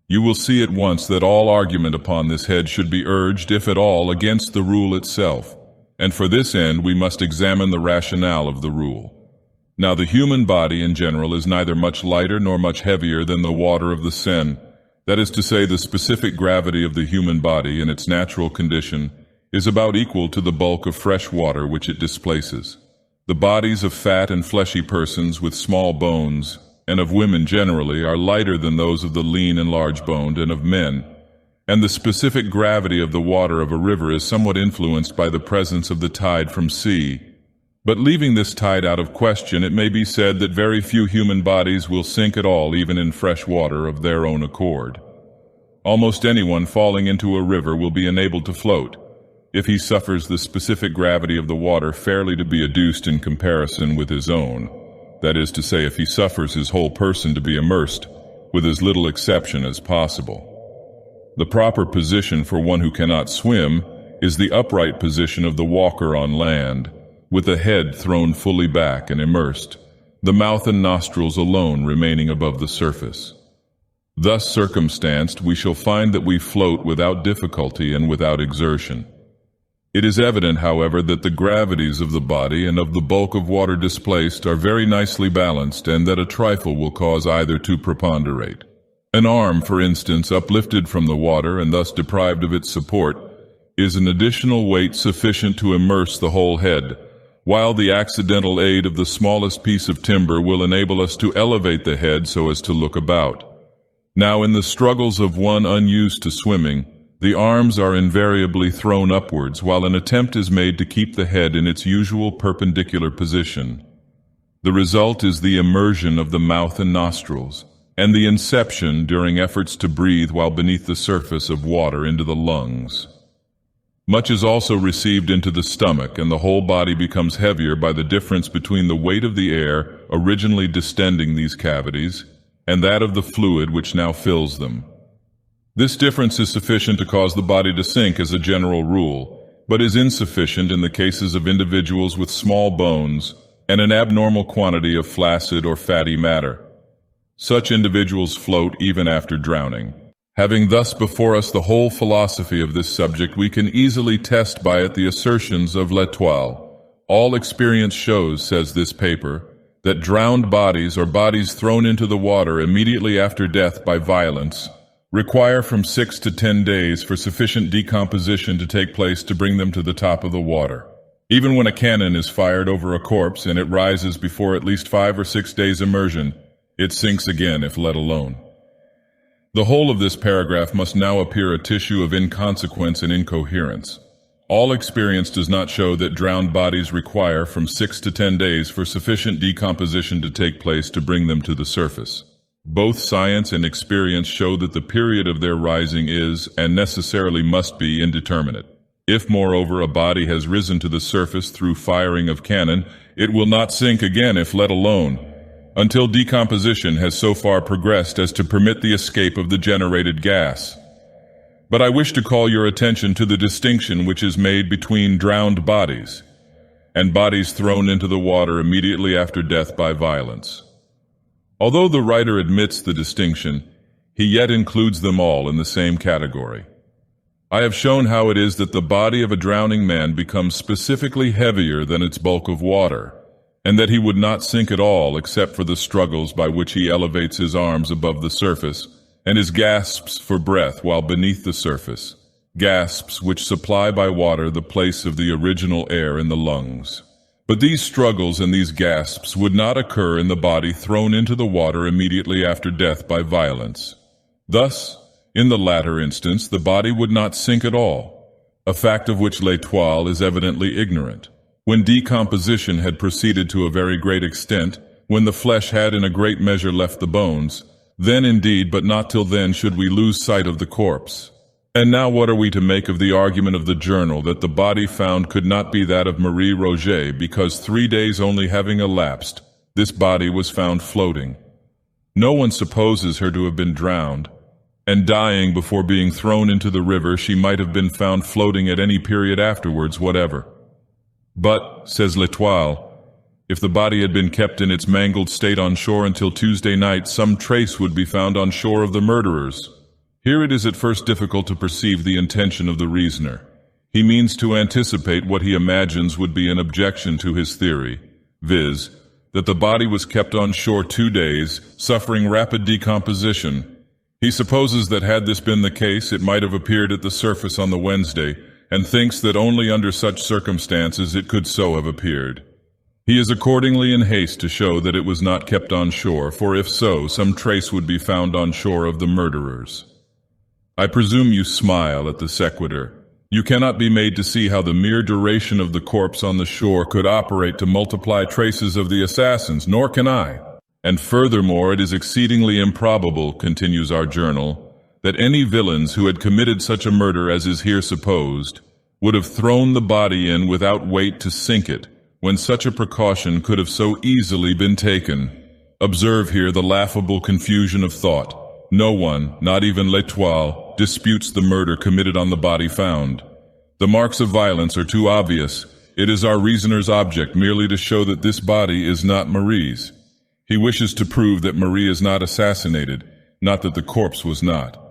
You will see at once that all argument upon this head should be urged, if at all, against the rule itself, and for this end we must examine the rationale of the rule. Now the human body in general is neither much lighter nor much heavier than the water of the Seine. That is to say, the specific gravity of the human body in its natural condition is about equal to the bulk of fresh water which it displaces. The bodies of fat and fleshy persons with small bones, and of women generally, are lighter than those of the lean and large-boned, and of men, and the specific gravity of the water of a river is somewhat influenced by the presence of the tide from sea. But leaving this tide out of question, it may be said that very few human bodies will sink at all even in fresh water of their own accord. Almost anyone falling into a river will be enabled to float, if he suffers the specific gravity of the water fairly to be adduced in comparison with his own, that is to say, if he suffers his whole person to be immersed, with as little exception as possible. The proper position for one who cannot swim is the upright position of the walker on land, with the head thrown fully back and immersed, the mouth and nostrils alone remaining above the surface. Thus circumstanced, we shall find that we float without difficulty and without exertion. It is evident, however, that the gravities of the body and of the bulk of water displaced are very nicely balanced, and that a trifle will cause either to preponderate. An arm, for instance, uplifted from the water and thus deprived of its support, is an additional weight sufficient to immerse the whole head, while the accidental aid of the smallest piece of timber will enable us to elevate the head so as to look about. Now, in the struggles of one unused to swimming, the arms are invariably thrown upwards, while an attempt is made to keep the head in its usual perpendicular position. The result is the immersion of the mouth and nostrils, and the inception, during efforts to breathe while beneath the surface of water, into the lungs. Much is also received into the stomach, and the whole body becomes heavier by the difference between the weight of the air originally distending these cavities and that of the fluid which now fills them. This difference is sufficient to cause the body to sink as a general rule, but is insufficient in the cases of individuals with small bones and an abnormal quantity of flaccid or fatty matter. Such individuals float even after drowning. Having thus before us the whole philosophy of this subject, we can easily test by it the assertions of L'Etoile. All experience shows, says this paper, that drowned bodies, or bodies thrown into the water immediately after death by violence, require from 6 to 10 days for sufficient decomposition to take place to bring them to the top of the water. Even when a cannon is fired over a corpse and it rises before at least 5 or 6 days' immersion, it sinks again if let alone. The whole of this paragraph must now appear a tissue of inconsequence and incoherence. All experience does not show that drowned bodies require from 6 to 10 days for sufficient decomposition to take place to bring them to the surface. Both science and experience show that the period of their rising is, and necessarily must be, indeterminate. If, moreover, a body has risen to the surface through firing of cannon, it will not sink again if let alone, until decomposition has so far progressed as to permit the escape of the generated gas. But I wish to call your attention to the distinction which is made between drowned bodies and bodies thrown into the water immediately after death by violence. Although the writer admits the distinction, he yet includes them all in the same category. I have shown how it is that the body of a drowning man becomes specifically heavier than its bulk of water, and that he would not sink at all except for the struggles by which he elevates his arms above the surface, and his gasps for breath while beneath the surface, gasps which supply by water the place of the original air in the lungs. But these struggles and these gasps would not occur in the body thrown into the water immediately after death by violence. Thus, in the latter instance, the body would not sink at all, a fact of which L'Etoile is evidently ignorant. When decomposition had proceeded to a very great extent, when the flesh had in a great measure left the bones, then indeed, but not till then, should we lose sight of the corpse. And now what are we to make of the argument of the journal that the body found could not be that of Marie Rogêt, because 3 days only having elapsed, this body was found floating? No one supposes her to have been drowned, and dying before being thrown into the river, she might have been found floating at any period afterwards whatever. But, says L'Etoile, if the body had been kept in its mangled state on shore until Tuesday night, some trace would be found on shore of the murderers. Here it is at first difficult to perceive the intention of the reasoner. He means to anticipate what he imagines would be an objection to his theory, viz., that the body was kept on shore 2 days, suffering rapid decomposition. He supposes that had this been the case, it might have appeared at the surface on the Wednesday, and thinks that only under such circumstances it could so have appeared. He is accordingly in haste to show that it was not kept on shore, for if so, some trace would be found on shore of the murderers. I presume you smile at the sequitur. You cannot be made to see how the mere duration of the corpse on the shore could operate to multiply traces of the assassins, nor can I. And furthermore, it is exceedingly improbable, continues our journal, that any villains who had committed such a murder as is here supposed would have thrown the body in without weight to sink it, when such a precaution could have so easily been taken. Observe here the laughable confusion of thought. No one, not even L'Etoile, disputes the murder committed on the body found. The marks of violence are too obvious. It is our reasoner's object merely to show that this body is not Marie's. He wishes to prove that Marie is not assassinated, not that the corpse was not.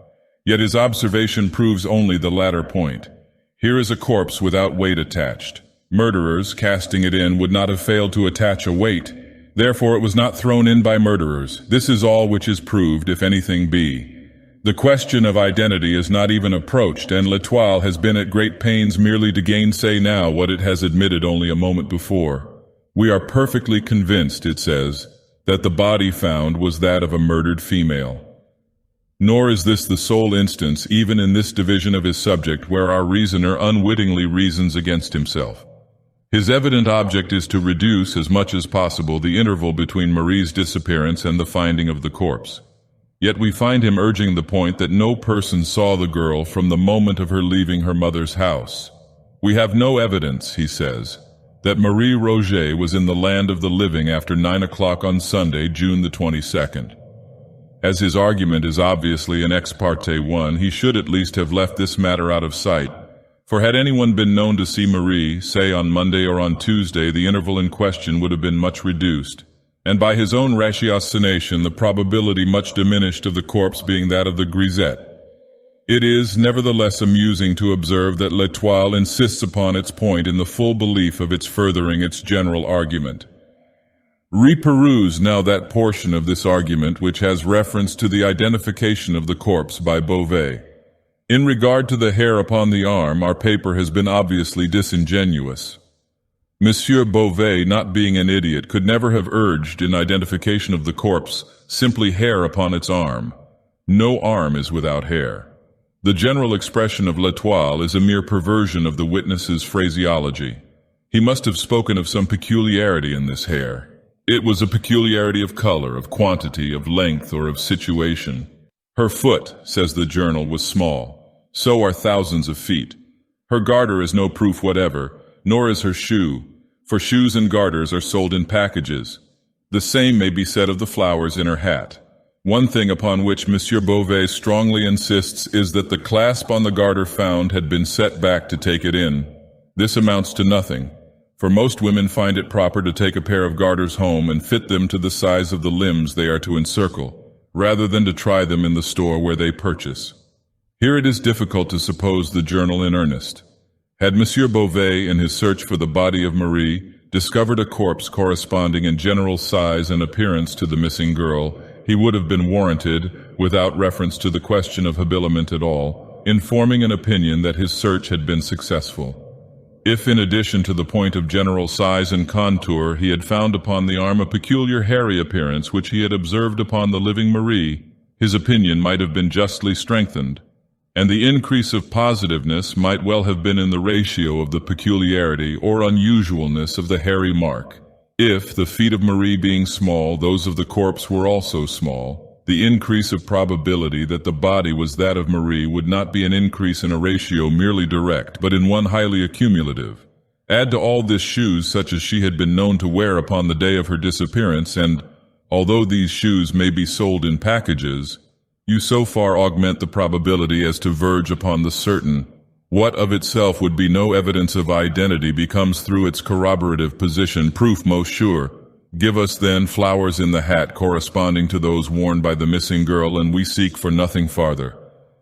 Yet his observation proves only the latter point. Here is a corpse without weight attached. Murderers, casting it in, would not have failed to attach a weight. Therefore it was not thrown in by murderers. This is all which is proved, if anything be. The question of identity is not even approached, and L'Etoile has been at great pains merely to gainsay now what it has admitted only a moment before. We are perfectly convinced, it says, that the body found was that of a murdered female. Nor is this the sole instance, even in this division of his subject, where our reasoner unwittingly reasons against himself. His evident object is to reduce as much as possible the interval between Marie's disappearance and the finding of the corpse. Yet we find him urging the point that no person saw the girl from the moment of her leaving her mother's house. We have no evidence, he says, that Marie Rogêt was in the land of the living after 9 o'clock on Sunday, June the 22nd. As his argument is obviously an ex parte one, he should at least have left this matter out of sight. For had anyone been known to see Marie, say on Monday or on Tuesday, the interval in question would have been much reduced, and by his own ratiocination the probability much diminished of the corpse being that of the grisette. It is, nevertheless, amusing to observe that L'Etoile insists upon its point in the full belief of its furthering its general argument. Reperuse now that portion of this argument which has reference to the identification of the corpse by Beauvais. In regard to the hair upon the arm, our paper has been obviously disingenuous. Monsieur Beauvais, not being an idiot, could never have urged in identification of the corpse simply hair upon its arm. No arm is without hair. The general expression of L'Etoile is a mere perversion of the witness's phraseology. He must have spoken of some peculiarity in this hair. It was a peculiarity of color, of quantity, of length, or of situation. Her foot, says the journal, was small. So are thousands of feet. Her garter is no proof whatever, nor is her shoe, for shoes and garters are sold in packages. The same may be said of the flowers in her hat. One thing upon which Monsieur Beauvais strongly insists is that the clasp on the garter found had been set back to take it in. This amounts to nothing, for most women find it proper to take a pair of garters home and fit them to the size of the limbs they are to encircle, rather than to try them in the store where they purchase. Here it is difficult to suppose the journal in earnest. Had Monsieur Beauvais, in his search for the body of Marie, discovered a corpse corresponding in general size and appearance to the missing girl, he would have been warranted, without reference to the question of habiliment at all, in forming an opinion that his search had been successful. If, in addition to the point of general size and contour, he had found upon the arm a peculiar hairy appearance which he had observed upon the living Marie, his opinion might have been justly strengthened, and the increase of positiveness might well have been in the ratio of the peculiarity or unusualness of the hairy mark. If, the feet of Marie being small, those of the corpse were also small, the increase of probability that the body was that of Marie would not be an increase in a ratio merely direct, but in one highly accumulative. Add to all this shoes such as she had been known to wear upon the day of her disappearance, and, although these shoes may be sold in packages, you so far augment the probability as to verge upon the certain. What of itself would be no evidence of identity becomes through its corroborative position proof most sure. Give us then flowers in the hat corresponding to those worn by the missing girl, and we seek for nothing farther.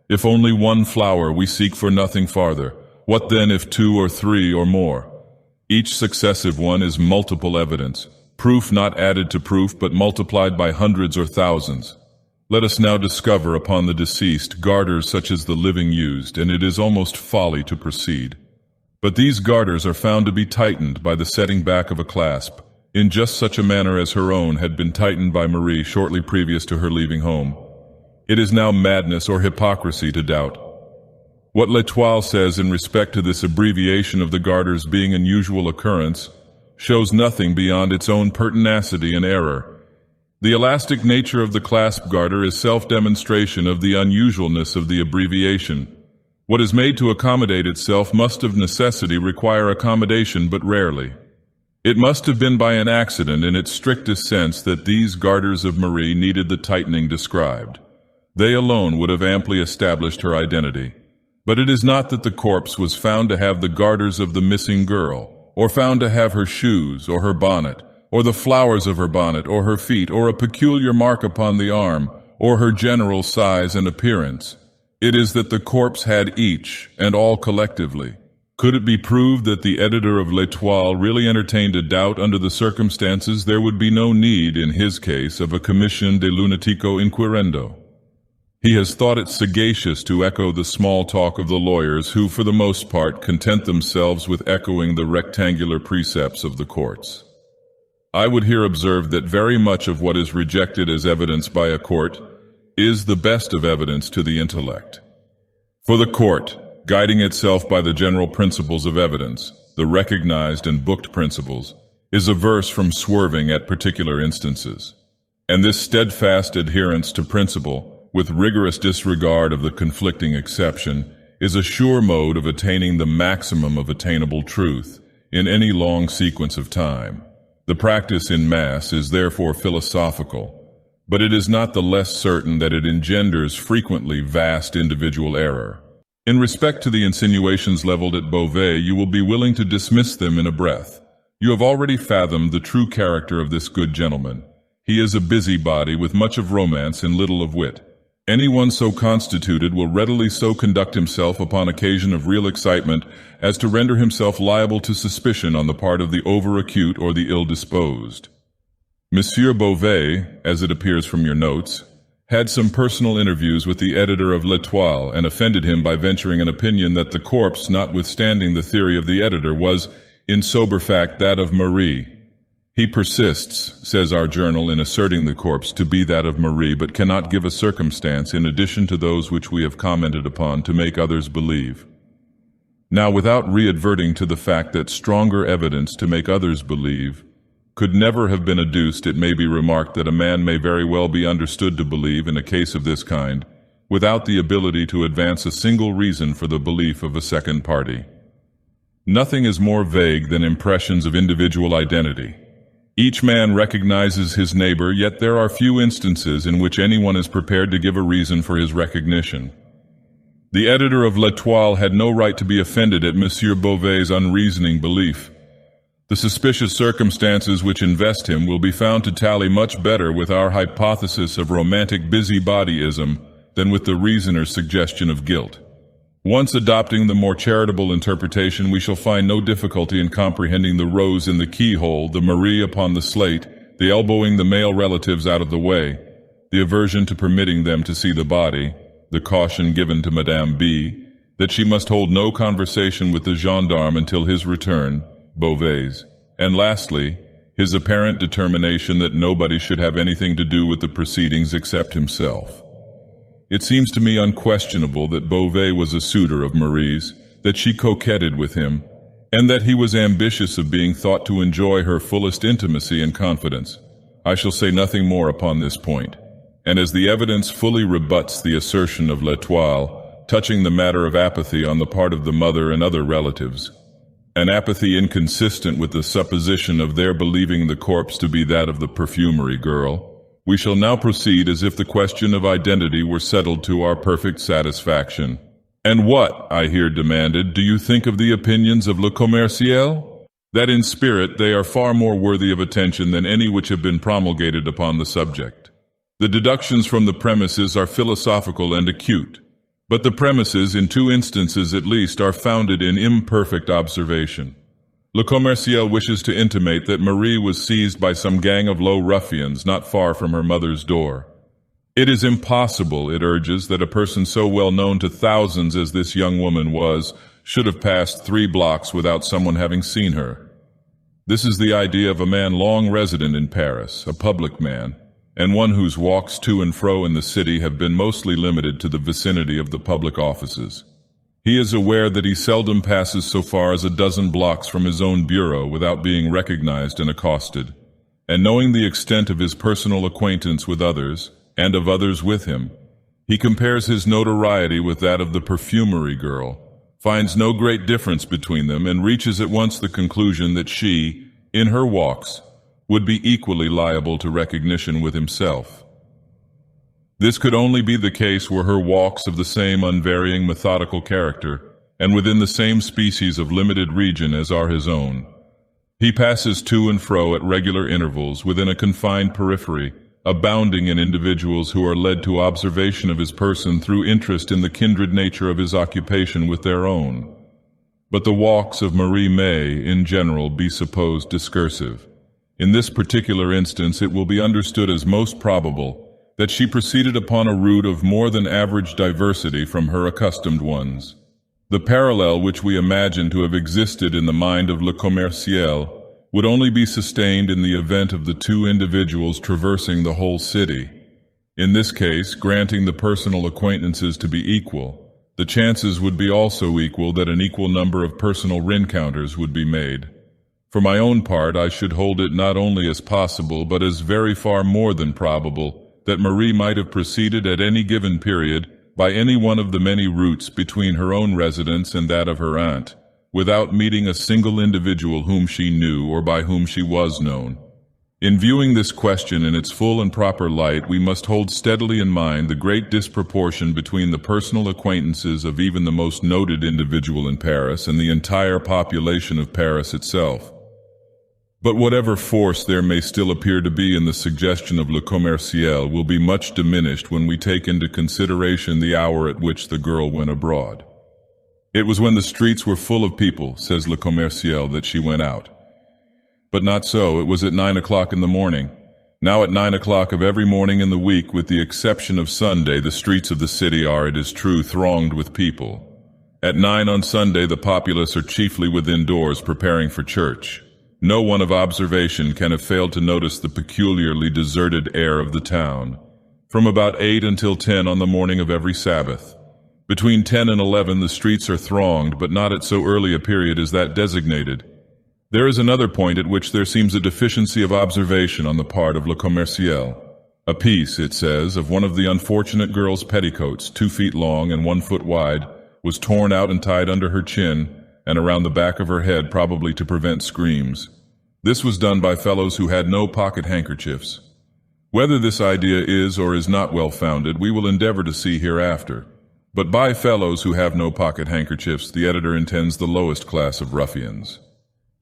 If only one flower, we seek for nothing farther. What then if 2 or 3 or more? Each successive one is multiple evidence, proof not added to proof but multiplied by hundreds or thousands. Let us now discover upon the deceased garters such as the living used, and it is almost folly to proceed. But these garters are found to be tightened by the setting back of a clasp, in just such a manner as her own had been tightened by Marie shortly previous to her leaving home. It is now madness or hypocrisy to doubt. What L'Etoile says in respect to this abbreviation of the garters being an usual occurrence shows nothing beyond its own pertinacity and error. The elastic nature of the clasp garter is self-demonstration of the unusualness of the abbreviation. What is made to accommodate itself must of necessity require accommodation but rarely. It must have been by an accident in its strictest sense that these garters of Marie needed the tightening described. They alone would have amply established her identity. But it is not that the corpse was found to have the garters of the missing girl, or found to have her shoes, or her bonnet, or the flowers of her bonnet, or her feet, or a peculiar mark upon the arm, or her general size and appearance. It is that the corpse had each, and all collectively. Could it be proved that the editor of L'Étoile really entertained a doubt under the circumstances, there would be no need, in his case, of a commission de lunatico inquirendo. He has thought it sagacious to echo the small talk of the lawyers who, for the most part, content themselves with echoing the rectangular precepts of the courts. I would here observe that very much of what is rejected as evidence by a court is the best of evidence to the intellect. For the court, guiding itself by the general principles of evidence, the recognized and booked principles, is averse from swerving at particular instances. And this steadfast adherence to principle, with rigorous disregard of the conflicting exception, is a sure mode of attaining the maximum of attainable truth in any long sequence of time. The practice in mass is therefore philosophical, but it is not the less certain that it engenders frequently vast individual error. In respect to the insinuations leveled at Beauvais, you will be willing to dismiss them in a breath. You have already fathomed the true character of this good gentleman. He is a busybody with much of romance and little of wit. Anyone so constituted will readily so conduct himself upon occasion of real excitement as to render himself liable to suspicion on the part of the over-acute or the ill-disposed. Monsieur Beauvais, as it appears from your notes, had some personal interviews with the editor of L'Étoile and offended him by venturing an opinion that the corpse, notwithstanding the theory of the editor, was, in sober fact, that of Marie. He persists, says our journal, in asserting the corpse to be that of Marie, but cannot give a circumstance in addition to those which we have commented upon to make others believe. Now, without re-adverting to the fact that stronger evidence to make others believe could never have been adduced, it may be remarked that a man may very well be understood to believe in a case of this kind, without the ability to advance a single reason for the belief of a second party. Nothing is more vague than impressions of individual identity. Each man recognizes his neighbor, yet there are few instances in which anyone is prepared to give a reason for his recognition. The editor of L'Étoile had no right to be offended at Monsieur Beauvais's unreasoning belief. The suspicious circumstances which invest him will be found to tally much better with our hypothesis of romantic busybodyism than with the reasoner's suggestion of guilt. Once adopting the more charitable interpretation, we shall find no difficulty in comprehending the rose in the keyhole, the Marie upon the slate, the elbowing the male relatives out of the way, the aversion to permitting them to see the body, the caution given to Madame B, that she must hold no conversation with the gendarme until his return, Beauvais, and lastly, his apparent determination that nobody should have anything to do with the proceedings except himself. It seems to me unquestionable that Beauvais was a suitor of Marie's, that she coquetted with him, and that he was ambitious of being thought to enjoy her fullest intimacy and confidence. I shall say nothing more upon this point, and as the evidence fully rebuts the assertion of L'Étoile touching the matter of apathy on the part of the mother and other relatives, an apathy inconsistent with the supposition of their believing the corpse to be that of the perfumery girl, we shall now proceed as if the question of identity were settled to our perfect satisfaction. And what, I hear demanded, do you think of the opinions of Le Commerciel? That in spirit they are far more worthy of attention than any which have been promulgated upon the subject. The deductions from the premises are philosophical and acute, but the premises, in two instances at least, are founded in imperfect observation. Le Commerciel wishes to intimate that Marie was seized by some gang of low ruffians not far from her mother's door. It is impossible, it urges, that a person so well known to thousands as this young woman was should have passed 3 blocks without someone having seen her. This is the idea of a man long resident in Paris, a public man, and one whose walks to and fro in the city have been mostly limited to the vicinity of the public offices. He is aware that he seldom passes so far as a dozen blocks from his own bureau without being recognized and accosted, and knowing the extent of his personal acquaintance with others, and of others with him, he compares his notoriety with that of the perfumery girl, finds no great difference between them, and reaches at once the conclusion that she, in her walks, would be equally liable to recognition with himself. This could only be the case were her walks of the same unvarying methodical character, and within the same species of limited region as are his own. He passes to and fro at regular intervals within a confined periphery, abounding in individuals who are led to observation of his person through interest in the kindred nature of his occupation with their own. But the walks of Marie may, in general, be supposed discursive. In this particular instance, it will be understood as most probable that she proceeded upon a route of more than average diversity from her accustomed ones. The parallel which we imagine to have existed in the mind of Le Commerciel would only be sustained in the event of the two individuals traversing the whole city. In this case, granting the personal acquaintances to be equal, the chances would be also equal that an equal number of personal rencounters would be made. For my own part, I should hold it not only as possible, but as very far more than probable, that Marie might have proceeded at any given period by any one of the many routes between her own residence and that of her aunt, without meeting a single individual whom she knew or by whom she was known. In viewing this question in its full and proper light, we must hold steadily in mind the great disproportion between the personal acquaintances of even the most noted individual in Paris and the entire population of Paris itself. But whatever force there may still appear to be in the suggestion of Le Commerciel will be much diminished when we take into consideration the hour at which the girl went abroad. It was when the streets were full of people, says Le Commerciel, that she went out. But not so, it was at 9 o'clock in the morning. Now at 9 o'clock of every morning in the week, with the exception of Sunday, the streets of the city are, it is true, thronged with people. At 9 on Sunday the populace are chiefly within doors preparing for church. No one of observation can have failed to notice the peculiarly deserted air of the town. From about 8 until 10 on the morning of every Sabbath. Between 10 and 11 the streets are thronged, but not at so early a period as that designated. There is another point at which there seems a deficiency of observation on the part of Le Commerciel. A piece, it says, of one of the unfortunate girl's petticoats, 2 feet long and 1 foot wide, was torn out and tied under her chin and around the back of her head, probably to prevent screams. This was done by fellows who had no pocket handkerchiefs. Whether this idea is or is not well founded, we will endeavor to see hereafter. But by fellows who have no pocket handkerchiefs, the editor intends the lowest class of ruffians.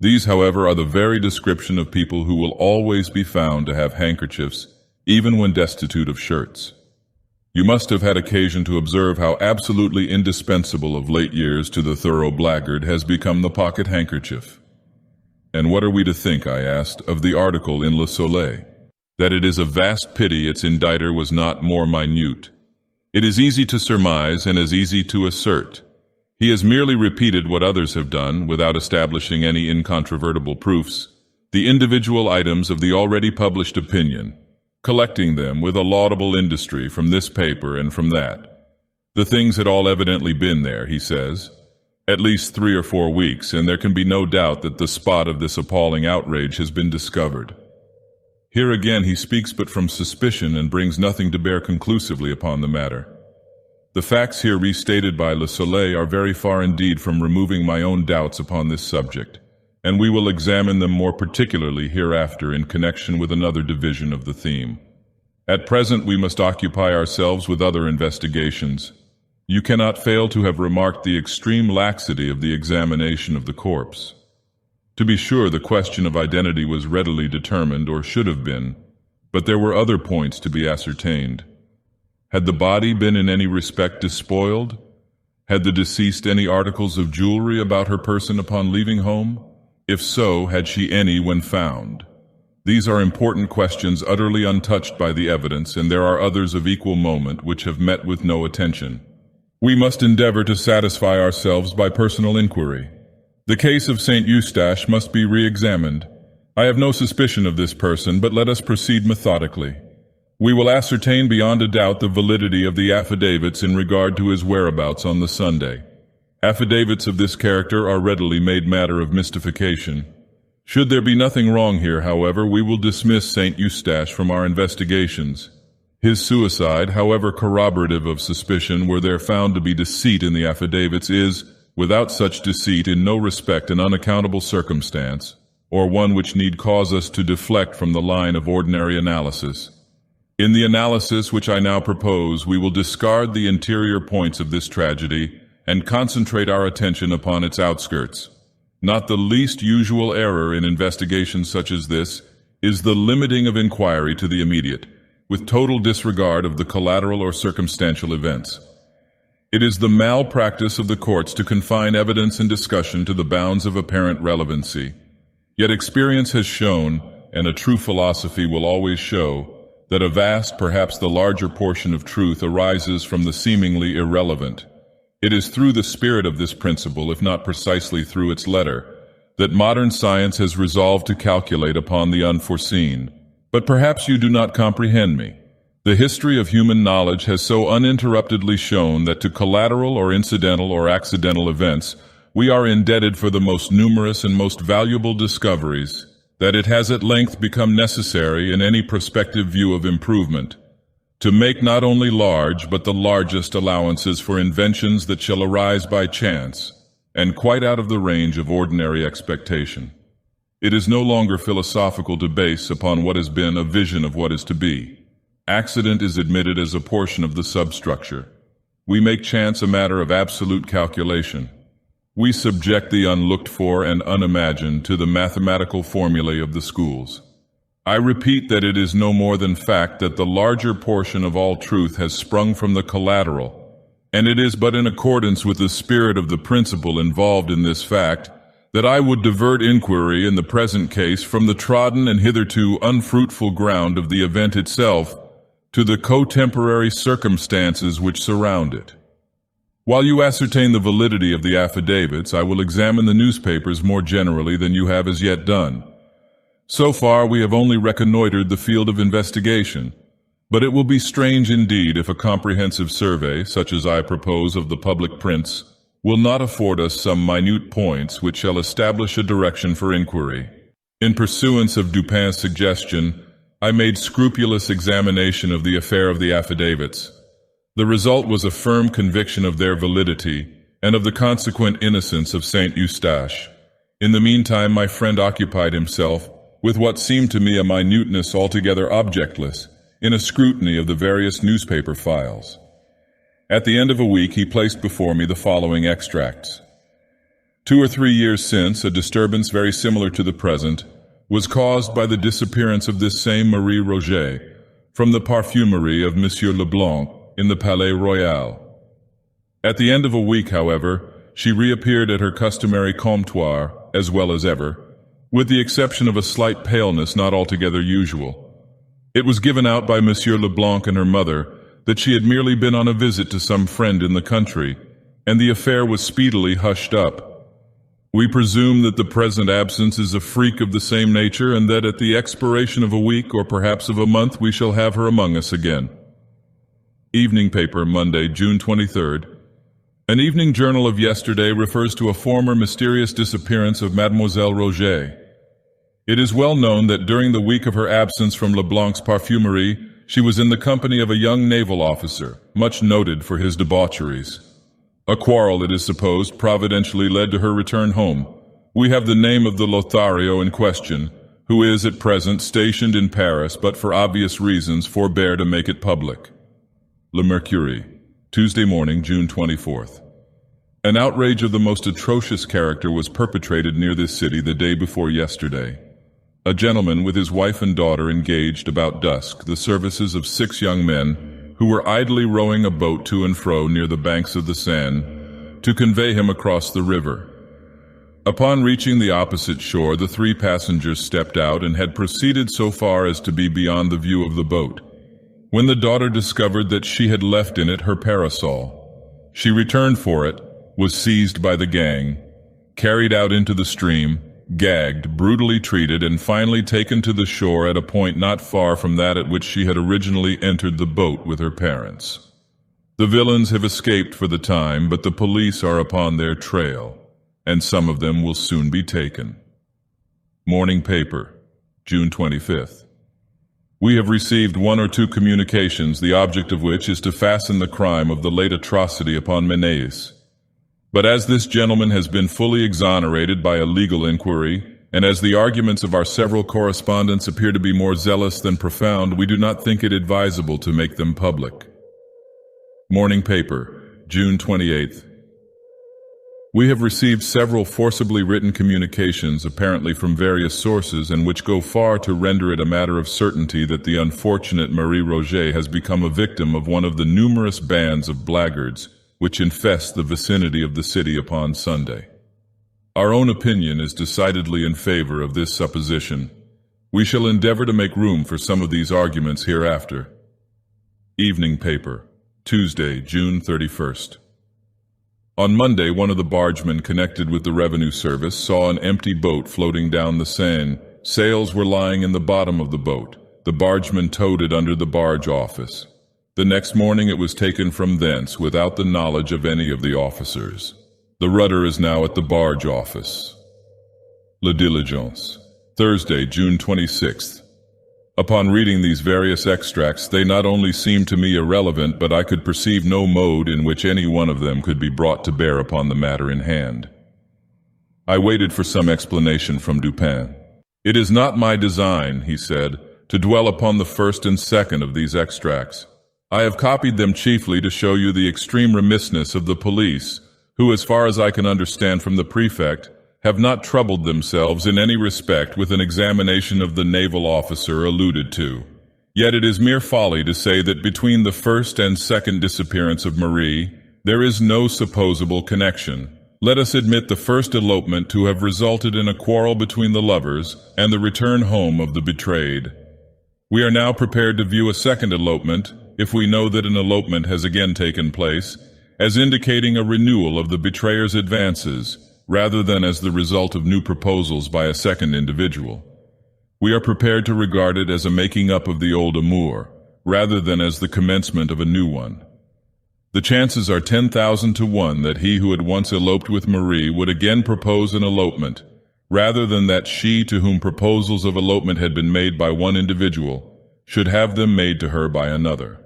These, however, are the very description of people who will always be found to have handkerchiefs, even when destitute of shirts. You must have had occasion to observe how absolutely indispensable of late years to the thorough blackguard has become the pocket handkerchief. And what are we to think, I asked, of the article in Le Soleil? That it is a vast pity its inditer was not more minute. It is easy to surmise and as easy to assert. He has merely repeated what others have done, without establishing any incontrovertible proofs, the individual items of the already published opinion, collecting them with a laudable industry from this paper and from that. The things had all evidently been there, he says, at least 3 or 4 weeks, and there can be no doubt that the spot of this appalling outrage has been discovered. Here again he speaks but from suspicion and brings nothing to bear conclusively upon the matter. The facts here restated by Le Soleil are very far indeed from removing my own doubts upon this subject, and we will examine them more particularly hereafter in connection with another division of the theme. At present we must occupy ourselves with other investigations. You cannot fail to have remarked the extreme laxity of the examination of the corpse. To be sure, the question of identity was readily determined, or should have been, but there were other points to be ascertained. Had the body been in any respect despoiled? Had the deceased any articles of jewelry about her person upon leaving home? If so, had she any when found? These are important questions utterly untouched by the evidence, and there are others of equal moment which have met with no attention. We must endeavor to satisfy ourselves by personal inquiry. The case of St. Eustache must be re-examined. I have no suspicion of this person, but let us proceed methodically. We will ascertain beyond a doubt the validity of the affidavits in regard to his whereabouts on the Sunday. Affidavits of this character are readily made matter of mystification. Should there be nothing wrong here, however, we will dismiss St. Eustache from our investigations. His suicide, however corroborative of suspicion, were there found to be deceit in the affidavits, is, without such deceit, in no respect an unaccountable circumstance, or one which need cause us to deflect from the line of ordinary analysis. In the analysis which I now propose, we will discard the interior points of this tragedy and concentrate our attention upon its outskirts. Not the least usual error in investigations such as this is the limiting of inquiry to the immediate, with total disregard of the collateral or circumstantial events. It is the malpractice of the courts to confine evidence and discussion to the bounds of apparent relevancy. Yet experience has shown, and a true philosophy will always show, that a vast, perhaps the larger portion of truth arises from the seemingly irrelevant. It is through the spirit of this principle, if not precisely through its letter, that modern science has resolved to calculate upon the unforeseen. But perhaps you do not comprehend me. The history of human knowledge has so uninterruptedly shown that to collateral or incidental or accidental events, we are indebted for the most numerous and most valuable discoveries, that it has at length become necessary in any prospective view of improvement, to make not only large but the largest allowances for inventions that shall arise by chance, and quite out of the range of ordinary expectation. It is no longer philosophical to base upon what has been a vision of what is to be. Accident is admitted as a portion of the substructure. We make chance a matter of absolute calculation. We subject the unlooked for and unimagined to the mathematical formulae of the schools. I repeat that it is no more than fact that the larger portion of all truth has sprung from the collateral, and it is but in accordance with the spirit of the principle involved in this fact that I would divert inquiry in the present case from the trodden and hitherto unfruitful ground of the event itself to the contemporary circumstances which surround it. While you ascertain the validity of the affidavits, I will examine the newspapers more generally than you have as yet done. So far, we have only reconnoitered the field of investigation, but it will be strange indeed if a comprehensive survey, such as I propose of the public prints, will not afford us some minute points which shall establish a direction for inquiry. In pursuance of Dupin's suggestion, I made scrupulous examination of the affair of the affidavits. The result was a firm conviction of their validity and of the consequent innocence of Saint Eustache. In the meantime, my friend occupied himself with what seemed to me a minuteness altogether objectless in a scrutiny of the various newspaper files. At the end of a week, he placed before me the following extracts. 2 or 3 years since, a disturbance very similar to the present was caused by the disappearance of this same Marie Rogêt from the parfumerie of Monsieur Leblanc in the Palais Royal. At the end of a week, however, she reappeared at her customary comptoir as well as ever, with the exception of a slight paleness not altogether usual. It was given out by Monsieur Leblanc and her mother that she had merely been on a visit to some friend in the country, and the affair was speedily hushed up. We presume that the present absence is a freak of the same nature, and that at the expiration of a week or perhaps of a month we shall have her among us again. Evening paper, Monday, June 23rd. An evening journal of yesterday refers to a former mysterious disappearance of Mademoiselle Rogêt. It is well known that during the week of her absence from Leblanc's parfumerie, she was in the company of a young naval officer, much noted for his debaucheries. A quarrel, it is supposed, providentially led to her return home. We have the name of the Lothario in question, who is at present stationed in Paris, but for obvious reasons forbear to make it public. Le Mercury, Tuesday morning, June 24th. An outrage of the most atrocious character was perpetrated near this city the day before yesterday. A gentleman with his wife and daughter engaged about dusk the services of 6 young men who were idly rowing a boat to and fro near the banks of the Seine to convey him across the river. Upon reaching the opposite shore, the 3 passengers stepped out and had proceeded so far as to be beyond the view of the boat, when the daughter discovered that she had left in it her parasol. She returned for it, was seized by the gang, carried out into the stream, gagged, brutally treated, and finally taken to the shore at a point not far from that at which she had originally entered the boat with her parents. The villains have escaped for the time, but the police are upon their trail, and some of them will soon be taken. Morning paper, June 25th. We have received 1 or 2 communications, the object of which is to fasten the crime of the late atrocity upon Meneas. But as this gentleman has been fully exonerated by a legal inquiry, and as the arguments of our several correspondents appear to be more zealous than profound, we do not think it advisable to make them public. Morning Paper, June 28th. We have received several forcibly written communications, apparently from various sources, and which go far to render it a matter of certainty that the unfortunate Marie Rogêt has become a victim of one of the numerous bands of blackguards which infest the vicinity of the city upon Sunday. Our own opinion is decidedly in favor of this supposition. We shall endeavor to make room for some of these arguments hereafter. Evening Paper, Tuesday, June 31st. On Monday, one of the bargemen connected with the revenue service saw an empty boat floating down the Seine. Sails were lying in the bottom of the boat. The bargeman towed it under the barge office. The next morning it was taken from thence without the knowledge of any of the officers. The rudder is now at the barge office. La Diligence, Thursday, June 26th. Upon reading these various extracts, they not only seemed to me irrelevant, but I could perceive no mode in which any one of them could be brought to bear upon the matter in hand. I waited for some explanation from Dupin. "It is not my design," he said, "to dwell upon the first and second of these extracts. I have copied them chiefly to show you the extreme remissness of the police, who, as far as I can understand from the prefect, have not troubled themselves in any respect with an examination of the naval officer alluded to. Yet it is mere folly to say that between the first and second disappearance of Marie, there is no supposable connection. Let us admit the first elopement to have resulted in a quarrel between the lovers and the return home of the betrayed. We are now prepared to view a second elopement, if we know that an elopement has again taken place, as indicating a renewal of the betrayer's advances, rather than as the result of new proposals by a second individual. We are prepared to regard it as a making up of the old amour, rather than as the commencement of a new one. The chances are 10,000 to 1 that he who had once eloped with Marie would again propose an elopement, rather than that she to whom proposals of elopement had been made by one individual should have them made to her by another.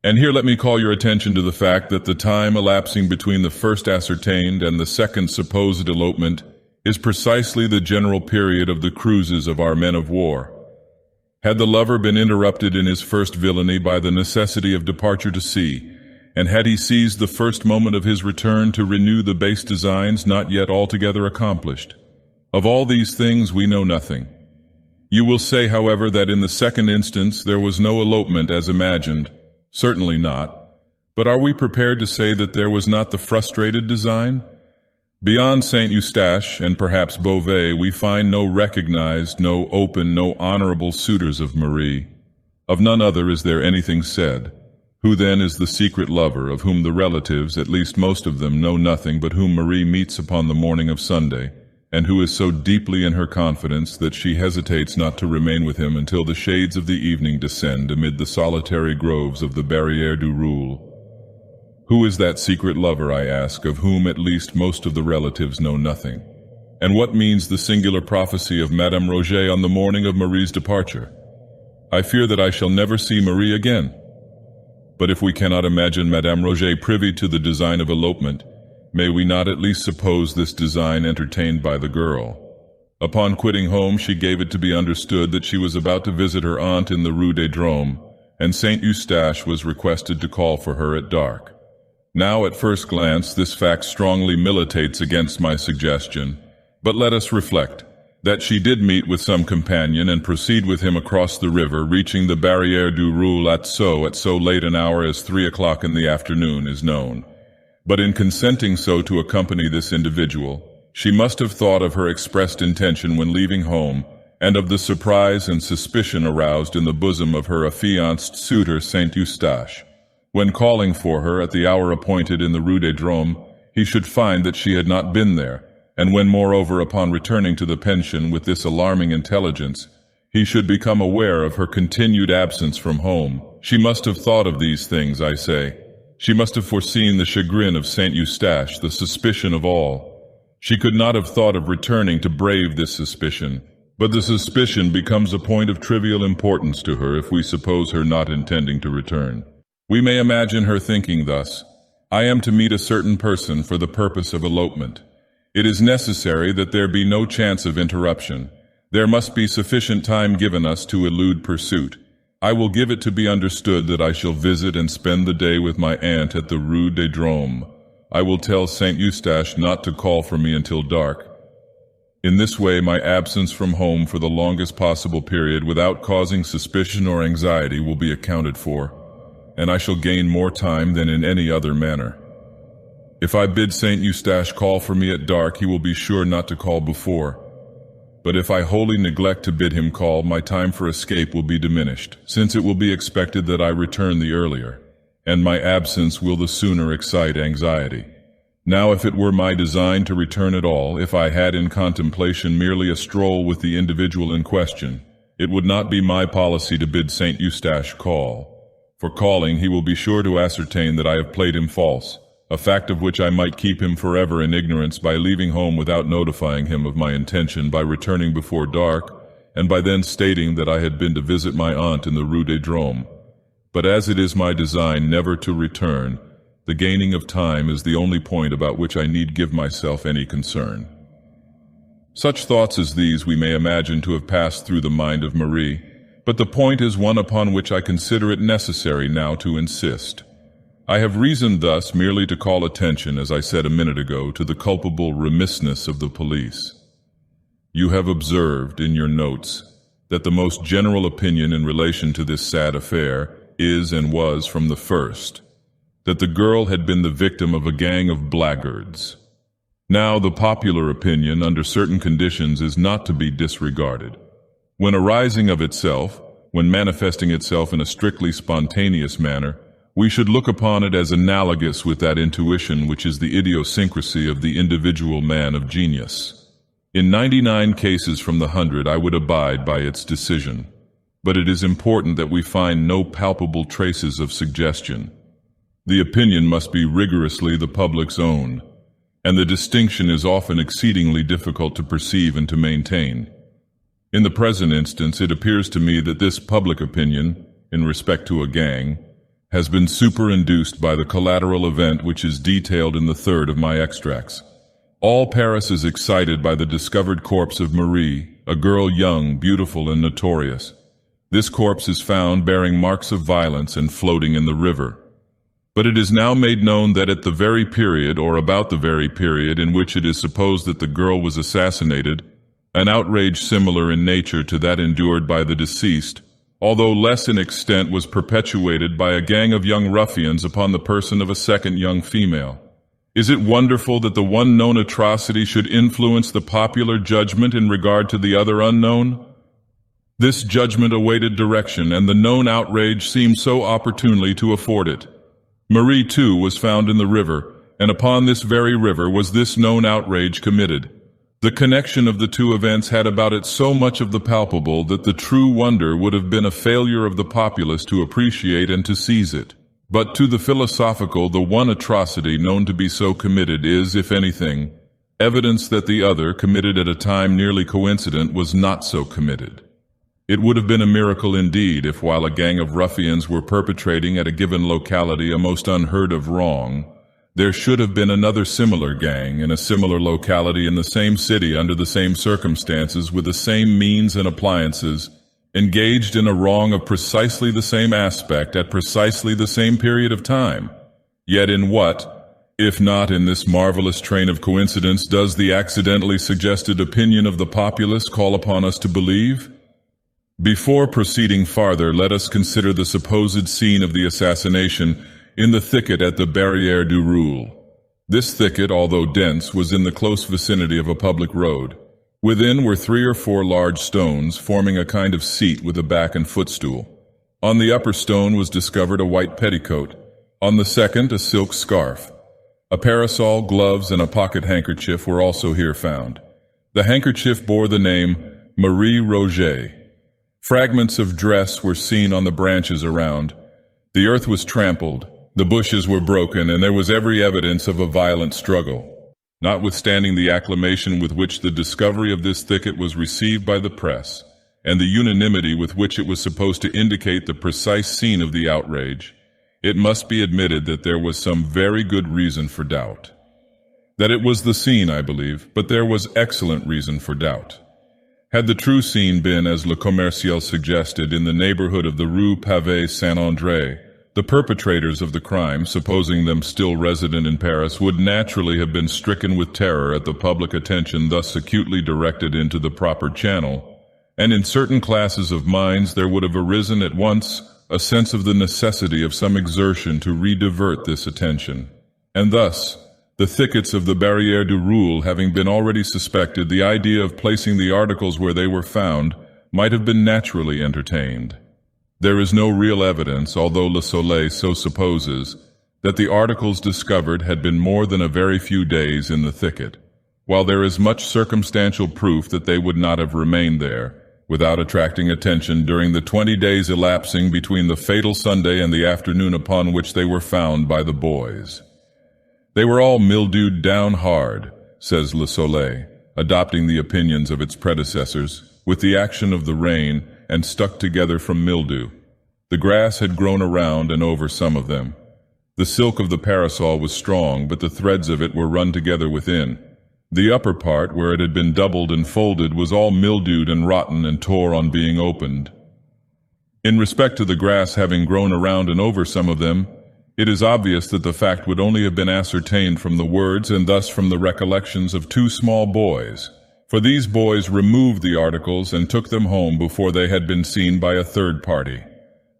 And here let me call your attention to the fact that the time elapsing between the first ascertained and the second supposed elopement is precisely the general period of the cruises of our men of war. Had the lover been interrupted in his first villainy by the necessity of departure to sea, and had he seized the first moment of his return to renew the base designs not yet altogether accomplished? Of all these things we know nothing. You will say, however, that in the second instance there was no elopement as imagined. Certainly not. But are we prepared to say that there was not the frustrated design? Beyond Saint Eustache and perhaps Beauvais, we find no recognized, no open, no honorable suitors of Marie. Of none other is there anything said. Who then is the secret lover of whom the relatives, at least most of them, know nothing, but whom Marie meets upon the morning of Sunday, and who is so deeply in her confidence that she hesitates not to remain with him until the shades of the evening descend amid the solitary groves of the Barrière du Roule? Who is that secret lover, I ask, of whom at least most of the relatives know nothing? And what means the singular prophecy of Madame Rogêt on the morning of Marie's departure? I fear that I shall never see Marie again. But if we cannot imagine Madame Rogêt privy to the design of elopement, may we not at least suppose this design entertained by the girl? Upon quitting home, she gave it to be understood that she was about to visit her aunt in the Rue des Drômes, and Saint Eustache was requested to call for her at dark. Now, at first glance, this fact strongly militates against my suggestion, but let us reflect that she did meet with some companion and proceed with him across the river, reaching the Barrière du Roule at so late an hour as 3 o'clock in the afternoon is known. But in consenting so to accompany this individual, she must have thought of her expressed intention when leaving home, and of the surprise and suspicion aroused in the bosom of her affianced suitor Saint Eustache. When calling for her at the hour appointed in the Rue des Drômes, he should find that she had not been there, and when moreover upon returning to the pension with this alarming intelligence, he should become aware of her continued absence from home. She must have thought of these things, I say. She must have foreseen the chagrin of Saint Eustache, the suspicion of all. She could not have thought of returning to brave this suspicion, but the suspicion becomes a point of trivial importance to her if we suppose her not intending to return. We may imagine her thinking thus: I am to meet a certain person for the purpose of elopement. It is necessary that there be no chance of interruption. There must be sufficient time given us to elude pursuit. I will give it to be understood that I shall visit and spend the day with my aunt at the Rue des Drômes. I will tell Saint Eustache not to call for me until dark. In this way, my absence from home for the longest possible period without causing suspicion or anxiety will be accounted for, and I shall gain more time than in any other manner. If I bid Saint Eustache call for me at dark, he will be sure not to call before. But if I wholly neglect to bid him call, my time for escape will be diminished, since it will be expected that I return the earlier, and my absence will the sooner excite anxiety. Now, if it were my design to return at all, if I had in contemplation merely a stroll with the individual in question, it would not be my policy to bid Saint Eustache call. For calling, he will be sure to ascertain that I have played him false, a fact of which I might keep him forever in ignorance by leaving home without notifying him of my intention, by returning before dark, and by then stating that I had been to visit my aunt in the Rue des Drômes. But as it is my design never to return, the gaining of time is the only point about which I need give myself any concern. Such thoughts as these we may imagine to have passed through the mind of Marie, but the point is one upon which I consider it necessary now to insist. I have reasoned thus merely to call attention, as I said a minute ago, to the culpable remissness of the police. You have observed in your notes that the most general opinion in relation to this sad affair is and was from the first, that the girl had been the victim of a gang of blackguards. Now, the popular opinion under certain conditions is not to be disregarded. When arising of itself, when manifesting itself in a strictly spontaneous manner, we should look upon it as analogous with that intuition which is the idiosyncrasy of the individual man of genius. In 99 cases from the 100 I would abide by its decision, but it is important that we find no palpable traces of suggestion. The opinion must be rigorously the public's own, and the distinction is often exceedingly difficult to perceive and to maintain. In the present instance, it appears to me that this public opinion, in respect to a gang, has been superinduced by the collateral event which is detailed in the third of my extracts. All Paris is excited by the discovered corpse of Marie, a girl young, beautiful, and notorious. This corpse is found bearing marks of violence and floating in the river. But it is now made known that at the very period, or about the very period, in which it is supposed that the girl was assassinated, an outrage similar in nature to that endured by the deceased, although less in extent, was perpetuated by a gang of young ruffians upon the person of a second young female. Is it wonderful that the one known atrocity should influence the popular judgment in regard to the other unknown? This judgment awaited direction, and the known outrage seemed so opportunely to afford it. Marie, too, was found in the river, and upon this very river was this known outrage committed. The connection of the two events had about it so much of the palpable that the true wonder would have been a failure of the populace to appreciate and to seize it. But to the philosophical, the one atrocity known to be so committed is, if anything, evidence that the other, committed at a time nearly coincident, was not so committed. It would have been a miracle indeed if, while a gang of ruffians were perpetrating at a given locality a most unheard of wrong, there should have been another similar gang in a similar locality in the same city under the same circumstances with the same means and appliances, engaged in a wrong of precisely the same aspect at precisely the same period of time. Yet in what, if not in this marvelous train of coincidence, does the accidentally suggested opinion of the populace call upon us to believe? Before proceeding farther, let us consider the supposed scene of the assassination in the thicket at the Barrière du Roule. This thicket, although dense, was in the close vicinity of a public road. Within were 3 or 4 large stones, forming a kind of seat with a back and footstool. On the upper stone was discovered a white petticoat, on the second a silk scarf. A parasol, gloves, and a pocket handkerchief were also here found. The handkerchief bore the name Marie Rogêt. Fragments of dress were seen on the branches around. The earth was trampled, the bushes were broken, and there was every evidence of a violent struggle. Notwithstanding the acclamation with which the discovery of this thicket was received by the press, and the unanimity with which it was supposed to indicate the precise scene of the outrage, it must be admitted that there was some very good reason for doubt. That it was the scene, I believe, but there was excellent reason for doubt. Had the true scene been, as Le Commerciel suggested, in the neighborhood of the Rue Pavée Saint-André, the perpetrators of the crime, supposing them still resident in Paris, would naturally have been stricken with terror at the public attention thus acutely directed into the proper channel, and in certain classes of minds there would have arisen at once a sense of the necessity of some exertion to re-divert this attention. And thus, the thickets of the Barrière du Roule having been already suspected, the idea of placing the articles where they were found might have been naturally entertained. There is no real evidence, although Le Soleil so supposes, that the articles discovered had been more than a very few days in the thicket, while there is much circumstantial proof that they would not have remained there, without attracting attention during the 20 days elapsing between the fatal Sunday and the afternoon upon which they were found by the boys. They were all mildewed down hard, says Le Soleil, adopting the opinions of its predecessors, with the action of the rain, and stuck together from mildew. The grass had grown around and over some of them. The silk of the parasol was strong, but the threads of it were run together within. The upper part, where it had been doubled and folded, was all mildewed and rotten and tore on being opened. In respect to the grass having grown around and over some of them, it is obvious that the fact would only have been ascertained from the words and thus from the recollections of two small boys, for these boys removed the articles and took them home before they had been seen by a third party.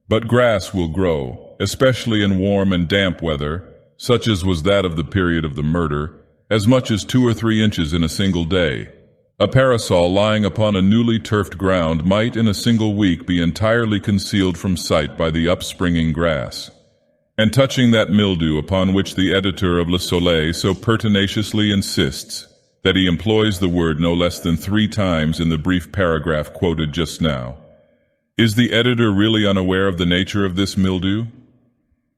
But grass will grow, especially in warm and damp weather, such as was that of the period of the murder, as much as 2 or 3 inches in a single day. A parasol lying upon a newly turfed ground might in a single week be entirely concealed from sight by the upspringing grass. And touching that mildew upon which the editor of Le Soleil so pertinaciously insists, that he employs the word no less than 3 times in the brief paragraph quoted just now, is the editor really unaware of the nature of this mildew?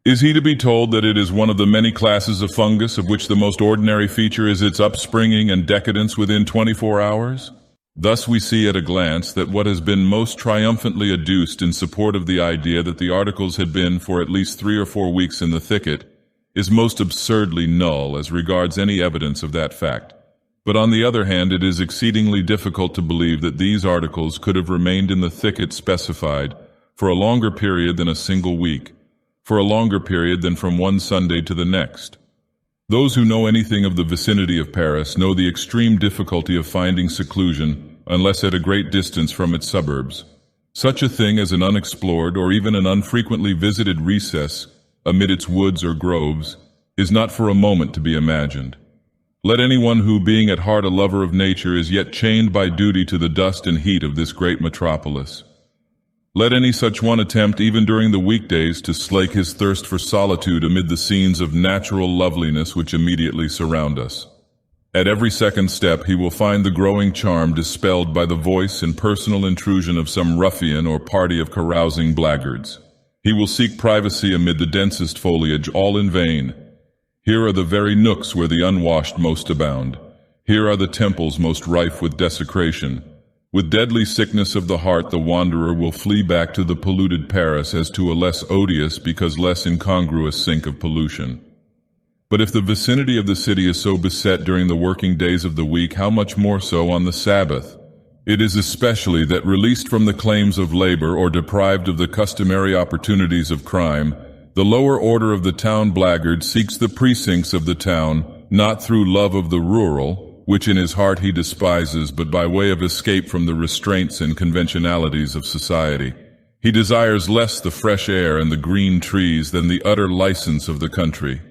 Is he to be told that it is one of the many classes of fungus of which the most ordinary feature is its upspringing and decadence within 24 hours? Thus we see at a glance that what has been most triumphantly adduced in support of the idea that the articles had been for at least 3 or 4 weeks in the thicket is most absurdly null as regards any evidence of that fact. But on the other hand, it is exceedingly difficult to believe that these articles could have remained in the thicket specified for a longer period than a single week, for a longer period than from one Sunday to the next. Those who know anything of the vicinity of Paris know the extreme difficulty of finding seclusion unless at a great distance from its suburbs. Such a thing as an unexplored or even an unfrequently visited recess amid its woods or groves is not for a moment to be imagined. Let anyone who, being at heart a lover of nature, is yet chained by duty to the dust and heat of this great metropolis. Let any such one attempt, even during the weekdays, to slake his thirst for solitude amid the scenes of natural loveliness which immediately surround us. At every second step he will find the growing charm dispelled by the voice and personal intrusion of some ruffian or party of carousing blackguards. He will seek privacy amid the densest foliage, all in vain. Here are the very nooks where the unwashed most abound. Here are the temples most rife with desecration. With deadly sickness of the heart, the wanderer will flee back to the polluted Paris as to a less odious because less incongruous sink of pollution. But if the vicinity of the city is so beset during the working days of the week, how much more so on the Sabbath? It is especially that, released from the claims of labor or deprived of the customary opportunities of crime, the lower order of the town blackguard seeks the precincts of the town, not through love of the rural, which in his heart he despises, but by way of escape from the restraints and conventionalities of society. He desires less the fresh air and the green trees than the utter license of the country.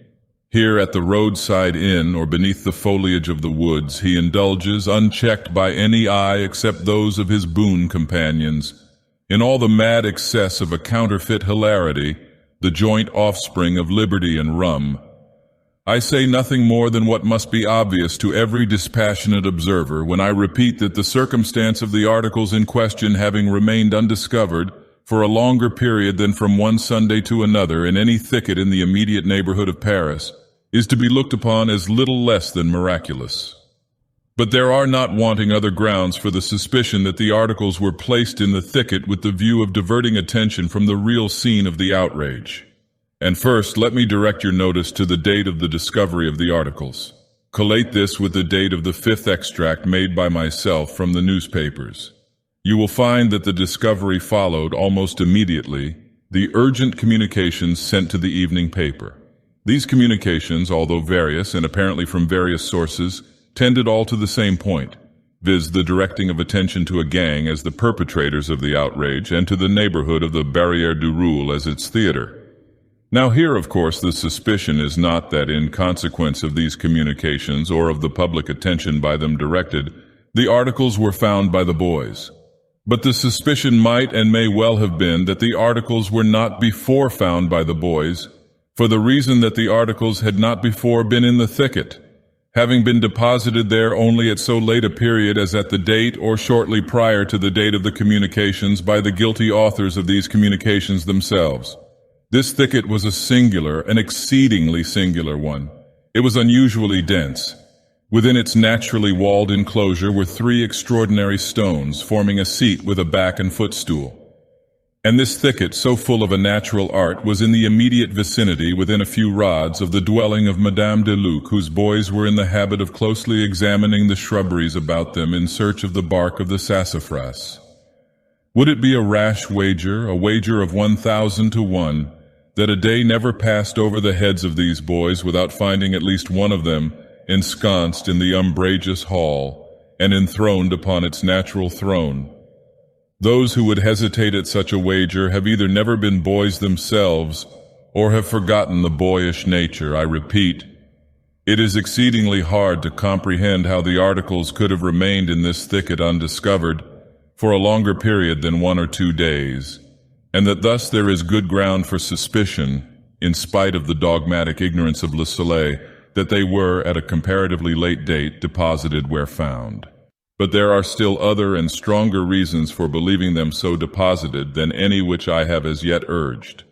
Here at the roadside inn or beneath the foliage of the woods he indulges, unchecked by any eye except those of his boon companions, in all the mad excess of a counterfeit hilarity, the joint offspring of liberty and rum. I say nothing more than what must be obvious to every dispassionate observer when I repeat that the circumstance of the articles in question having remained undiscovered for a longer period than from one Sunday to another in any thicket in the immediate neighborhood of Paris is to be looked upon as little less than miraculous. But there are not wanting other grounds for the suspicion that the articles were placed in the thicket with the view of diverting attention from the real scene of the outrage. And first, let me direct your notice to the date of the discovery of the articles. Collate this with the date of the 5th extract made by myself from the newspapers. You will find that the discovery followed almost immediately the urgent communications sent to the evening paper. These communications, although various and apparently from various sources, tended all to the same point, viz. The directing of attention to a gang as the perpetrators of the outrage and to the neighborhood of the Barrière du Roule as its theater. Now here, of course, the suspicion is not that in consequence of these communications or of the public attention by them directed, the articles were found by the boys. But the suspicion might and may well have been that the articles were not before found by the boys, for the reason that the articles had not before been in the thicket, having been deposited there only at so late a period as at the date or shortly prior to the date of the communications by the guilty authors of these communications themselves. This thicket was a singular, an exceedingly singular one. It was unusually dense. Within its naturally walled enclosure were 3 extraordinary stones forming a seat with a back and footstool. And this thicket, so full of a natural art, was in the immediate vicinity, within a few rods, of the dwelling of Madame de Luc, whose boys were in the habit of closely examining the shrubberies about them in search of the bark of the sassafras. Would it be a rash wager, a wager of 1,000 to 1, that a day never passed over the heads of these boys without finding at least one of them ensconced in the umbrageous hall and enthroned upon its natural throne? Those who would hesitate at such a wager have either never been boys themselves or have forgotten the boyish nature. I repeat, it is exceedingly hard to comprehend how the articles could have remained in this thicket undiscovered for a longer period than 1 or 2 days, and that thus there is good ground for suspicion, in spite of the dogmatic ignorance of Le Soleil, that they were, at a comparatively late date, deposited where found. But there are still other and stronger reasons for believing them so deposited than any which I have as yet urged.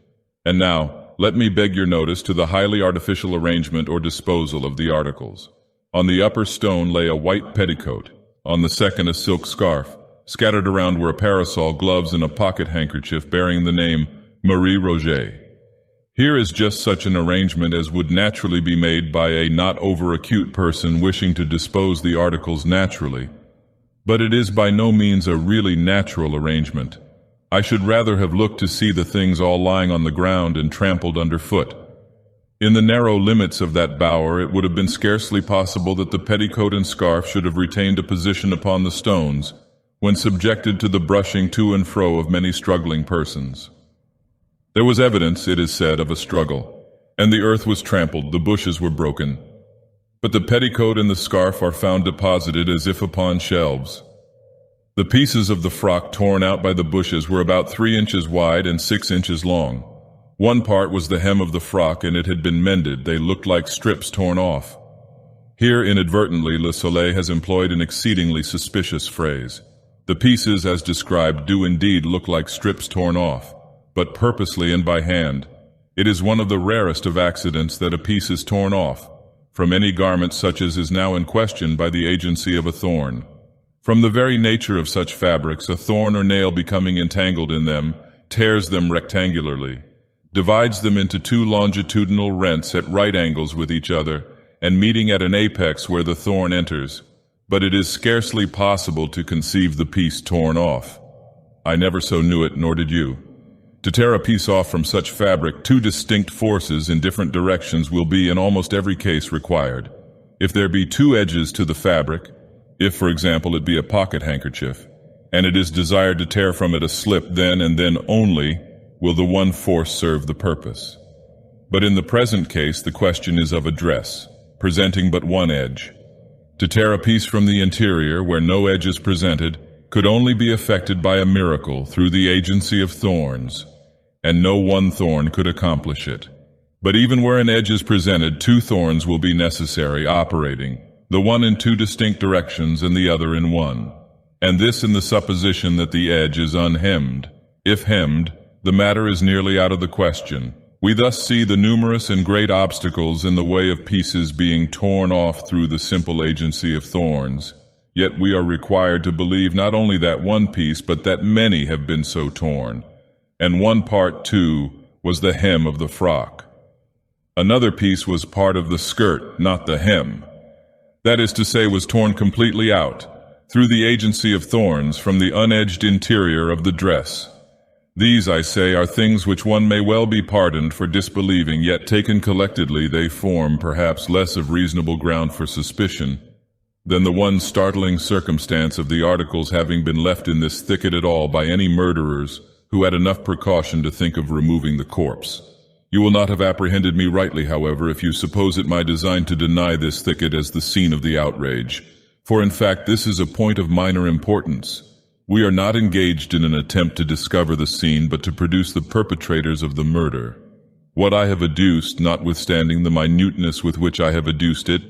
And now, let me beg your notice to the highly artificial arrangement or disposal of the articles. On the upper stone lay a white petticoat, on the second a silk scarf. Scattered around were a parasol, gloves, and a pocket handkerchief bearing the name Marie Rogêt. Here is just such an arrangement as would naturally be made by a not over-acute person wishing to dispose the articles naturally. But it is by no means a really natural arrangement. I should rather have looked to see the things all lying on the ground and trampled underfoot. In the narrow limits of that bower it would have been scarcely possible that the petticoat and scarf should have retained a position upon the stones, when subjected to the brushing to and fro of many struggling persons. There was evidence, it is said, of a struggle, and the earth was trampled, the bushes were broken. But the petticoat and the scarf are found deposited as if upon shelves. The pieces of the frock torn out by the bushes were about 3 inches wide and 6 inches long. One part was the hem of the frock, and it had been mended. They looked like strips torn off. Here, inadvertently, Le Soleil has employed an exceedingly suspicious phrase. The pieces, as described, do indeed look like strips torn off, but purposely and by hand. It is one of the rarest of accidents that a piece is torn off from any garment such as is now in question by the agency of a thorn. From the very nature of such fabrics, a thorn or nail becoming entangled in them tears them rectangularly, divides them into 2 longitudinal rents at right angles with each other, and meeting at an apex where the thorn enters. But it is scarcely possible to conceive the piece torn off. I never so knew it, nor did you. To tear a piece off from such fabric, 2 distinct forces in different directions will be in almost every case required. If there be 2 edges to the fabric, if, for example, it be a pocket handkerchief, and it is desired to tear from it a slip, then and then only will the one force serve the purpose. But in the present case, the question is of a dress, presenting but one edge. To tear a piece from the interior, where no edge is presented, could only be effected by a miracle through the agency of thorns, and no one thorn could accomplish it. But even where an edge is presented, 2 thorns will be necessary, operating, the one in 2 distinct directions and the other in one, and this in the supposition that the edge is unhemmed. If hemmed, the matter is nearly out of the question. We thus see the numerous and great obstacles in the way of pieces being torn off through the simple agency of thorns, yet we are required to believe not only that one piece, but that many have been so torn, and one part, too, was the hem of the frock. Another piece was part of the skirt, not the hem. That is to say, was torn completely out, through the agency of thorns, from the unedged interior of the dress. These, I say, are things which one may well be pardoned for disbelieving, yet taken collectively they form perhaps less of reasonable ground for suspicion than the one startling circumstance of the articles having been left in this thicket at all by any murderers who had enough precaution to think of removing the corpse. You will not have apprehended me rightly, however, if you suppose it my design to deny this thicket as the scene of the outrage, for in fact this is a point of minor importance. We are not engaged in an attempt to discover the scene, but to produce the perpetrators of the murder. What I have adduced, notwithstanding the minuteness with which I have adduced it,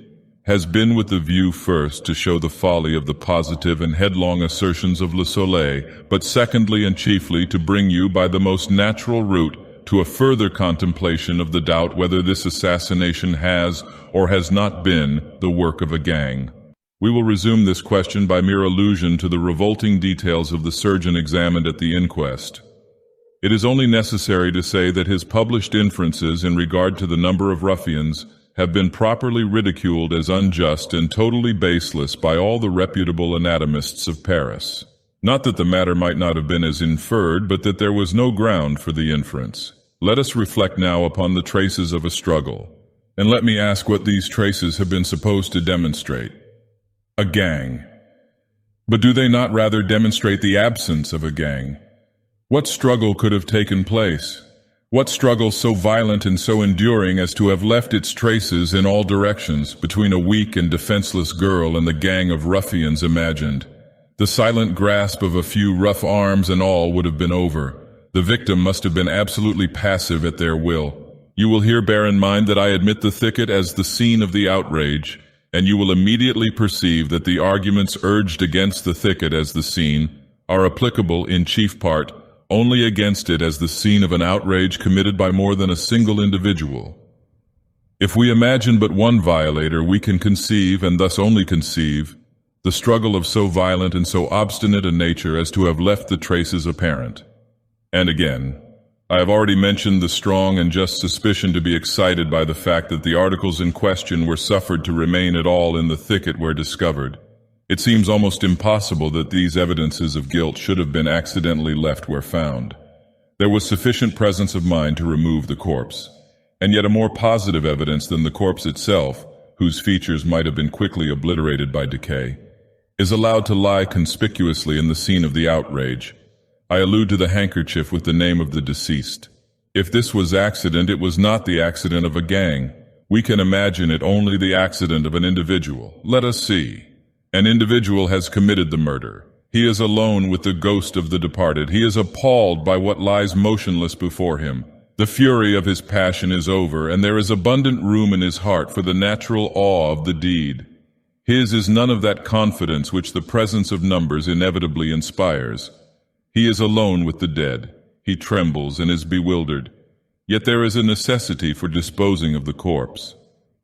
has been with the view first to show the folly of the positive and headlong assertions of Le Soleil, but secondly and chiefly to bring you by the most natural route to a further contemplation of the doubt whether this assassination has or has not been the work of a gang. We will resume this question by mere allusion to the revolting details of the surgeon examined at the inquest. It is only necessary to say that his published inferences in regard to the number of ruffians have been properly ridiculed as unjust and totally baseless by all the reputable anatomists of Paris. Not that the matter might not have been as inferred, but that there was no ground for the inference. Let us reflect now upon the traces of a struggle, and let me ask what these traces have been supposed to demonstrate. A gang. But do they not rather demonstrate the absence of a gang? What struggle could have taken place? What struggle so violent and so enduring as to have left its traces in all directions between a weak and defenseless girl and the gang of ruffians imagined? The silent grasp of a few rough arms and all would have been over. The victim must have been absolutely passive at their will. You will here bear in mind that I admit the thicket as the scene of the outrage, and you will immediately perceive that the arguments urged against the thicket as the scene are applicable in chief part only against it as the scene of an outrage committed by more than a single individual. If we imagine but one violator, we can conceive, and thus only conceive, the struggle of so violent and so obstinate a nature as to have left the traces apparent. And again, I have already mentioned the strong and just suspicion to be excited by the fact that the articles in question were suffered to remain at all in the thicket where discovered. It seems almost impossible that these evidences of guilt should have been accidentally left where found. There was sufficient presence of mind to remove the corpse, and yet a more positive evidence than the corpse itself, whose features might have been quickly obliterated by decay, is allowed to lie conspicuously in the scene of the outrage. I allude to the handkerchief with the name of the deceased. If this was accident, it was not the accident of a gang. We can imagine it only the accident of an individual. Let us see. An individual has committed the murder. He is alone with the ghost of the departed. He is appalled by what lies motionless before him. The fury of his passion is over, and there is abundant room in his heart for the natural awe of the deed. His is none of that confidence which the presence of numbers inevitably inspires. He is alone with the dead. He trembles and is bewildered. Yet there is a necessity for disposing of the corpse.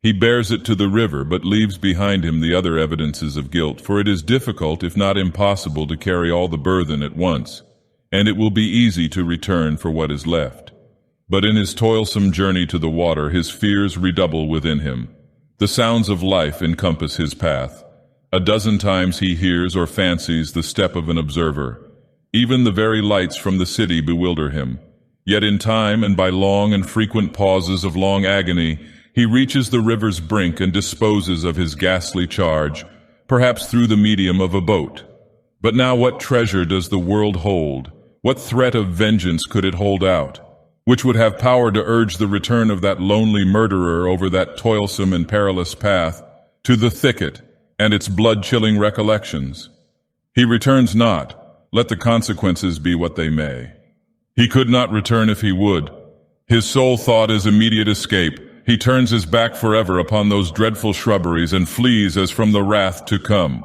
He bears it to the river, but leaves behind him the other evidences of guilt, for it is difficult, if not impossible, to carry all the burthen at once, and it will be easy to return for what is left. But in his toilsome journey to the water, his fears redouble within him. The sounds of life encompass his path. A dozen times he hears or fancies the step of an observer. Even the very lights from the city bewilder him. Yet in time and by long and frequent pauses of long agony, he reaches the river's brink and disposes of his ghastly charge, perhaps through the medium of a boat. But now what treasure does the world hold? What threat of vengeance could it hold out, which would have power to urge the return of that lonely murderer over that toilsome and perilous path to the thicket and its blood-chilling recollections? He returns not, let the consequences be what they may. He could not return if he would. His sole thought is immediate escape. He turns his back forever upon those dreadful shrubberies and flees as from the wrath to come.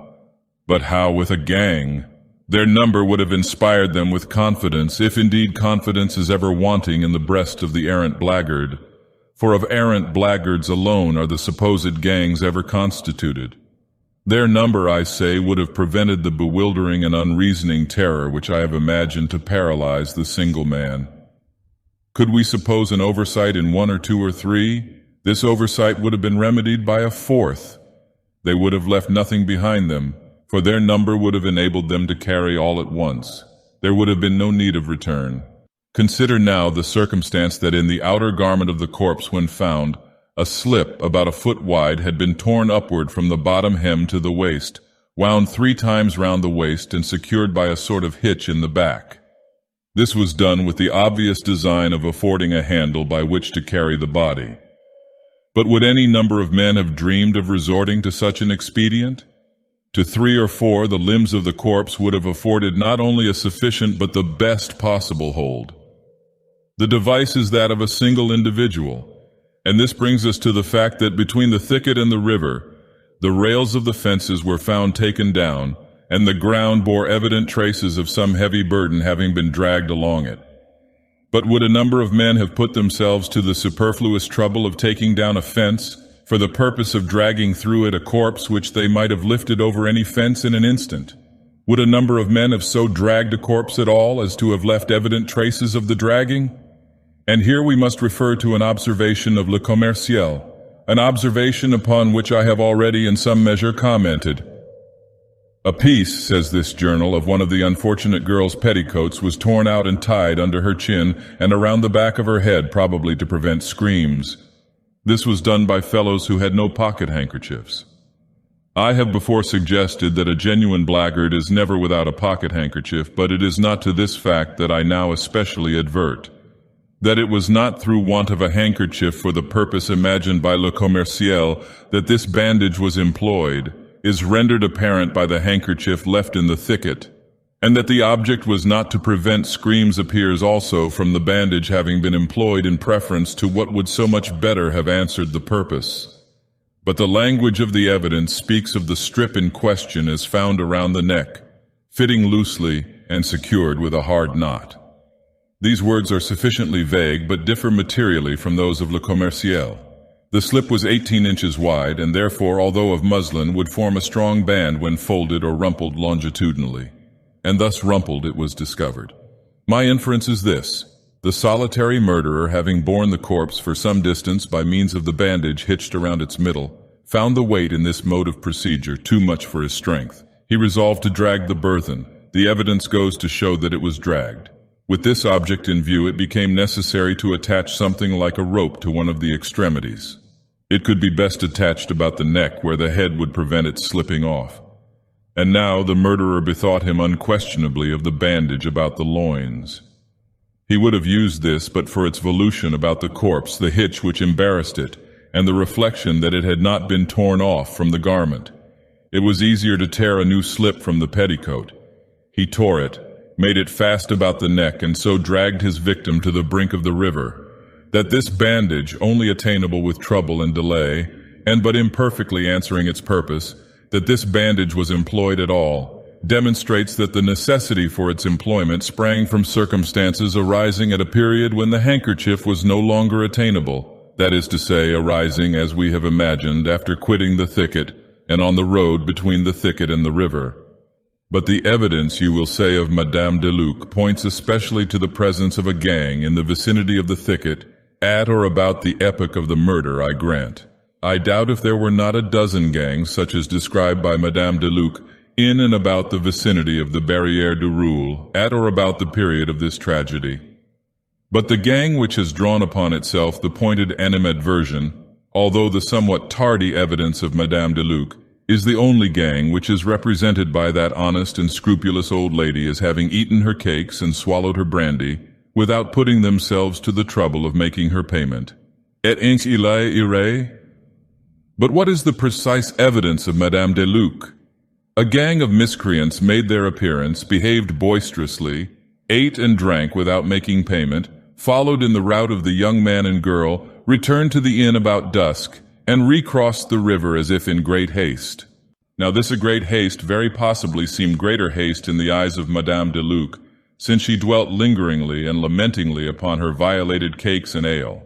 But how with a gang? Their number would have inspired them with confidence, if indeed confidence is ever wanting in the breast of the errant blackguard. For of errant blackguards alone are the supposed gangs ever constituted. Their number, I say, would have prevented the bewildering and unreasoning terror which I have imagined to paralyze the single man. Could we suppose an oversight in one or two or three? This oversight would have been remedied by a fourth. They would have left nothing behind them, for their number would have enabled them to carry all at once. There would have been no need of return. Consider now the circumstance that in the outer garment of the corpse when found, a slip about a foot wide had been torn upward from the bottom hem to the waist, wound 3 times round the waist and secured by a sort of hitch in the back. This was done with the obvious design of affording a handle by which to carry the body. But would any number of men have dreamed of resorting to such an expedient? To 3 or 4, the limbs of the corpse would have afforded not only a sufficient but the best possible hold. The device is that of a single individual, and this brings us to the fact that between the thicket and the river, the rails of the fences were found taken down, and the ground bore evident traces of some heavy burden having been dragged along it. But would a number of men have put themselves to the superfluous trouble of taking down a fence for the purpose of dragging through it a corpse which they might have lifted over any fence in an instant? Would a number of men have so dragged a corpse at all as to have left evident traces of the dragging? And here we must refer to an observation of Le Commerciel, an observation upon which I have already in some measure commented. A piece, says this journal, of one of the unfortunate girl's petticoats was torn out and tied under her chin and around the back of her head, probably to prevent screams. This was done by fellows who had no pocket handkerchiefs. I have before suggested that a genuine blackguard is never without a pocket handkerchief, but it is not to this fact that I now especially advert. That it was not through want of a handkerchief for the purpose imagined by Le Commerciel that this bandage was employed is rendered apparent by the handkerchief left in the thicket, and that the object was not to prevent screams appears also from the bandage having been employed in preference to what would so much better have answered the purpose. But the language of the evidence speaks of the strip in question as found around the neck, fitting loosely and secured with a hard knot. These words are sufficiently vague but differ materially from those of Le Commerciel. The slip was 18 inches wide and therefore, although of muslin, would form a strong band when folded or rumpled longitudinally. And thus rumpled it was discovered. My inference is this: the solitary murderer, having borne the corpse for some distance by means of the bandage hitched around its middle, found the weight in this mode of procedure too much for his strength. He resolved to drag the burthen. The evidence goes to show that it was dragged. With this object in view, it became necessary to attach something like a rope to one of the extremities. It could be best attached about the neck, where the head would prevent its slipping off. And now the murderer bethought him unquestionably of the bandage about the loins. He would have used this but for its volution about the corpse, the hitch which embarrassed it, and the reflection that it had not been torn off from the garment. It was easier to tear a new slip from the petticoat. He tore it, made it fast about the neck, and so dragged his victim to the brink of the river. That this bandage, only attainable with trouble and delay, and but imperfectly answering its purpose, that this bandage was employed at all, demonstrates that the necessity for its employment sprang from circumstances arising at a period when the handkerchief was no longer attainable, that is to say, arising, as we have imagined, after quitting the thicket, and on the road between the thicket and the river. But the evidence, you will say, of Madame de Luc points especially to the presence of a gang in the vicinity of the thicket, at or about the epoch of the murder, I grant. I doubt if there were not a dozen gangs, such as described by Madame de Luc, in and about the vicinity of the Barrière du Roule, at or about the period of this tragedy. But the gang which has drawn upon itself the pointed animadversion, although the somewhat tardy evidence of Madame de Luc, is the only gang which is represented by that honest and scrupulous old lady as having eaten her cakes and swallowed her brandy, without putting themselves to the trouble of making her payment. Et ainsi il irait? But what is the precise evidence of Madame de Luc? A gang of miscreants made their appearance, behaved boisterously, ate and drank without making payment, followed in the route of the young man and girl, returned to the inn about dusk, and recrossed the river as if in great haste. Now this a great haste very possibly seemed greater haste in the eyes of Madame de Luc, since she dwelt lingeringly and lamentingly upon her violated cakes and ale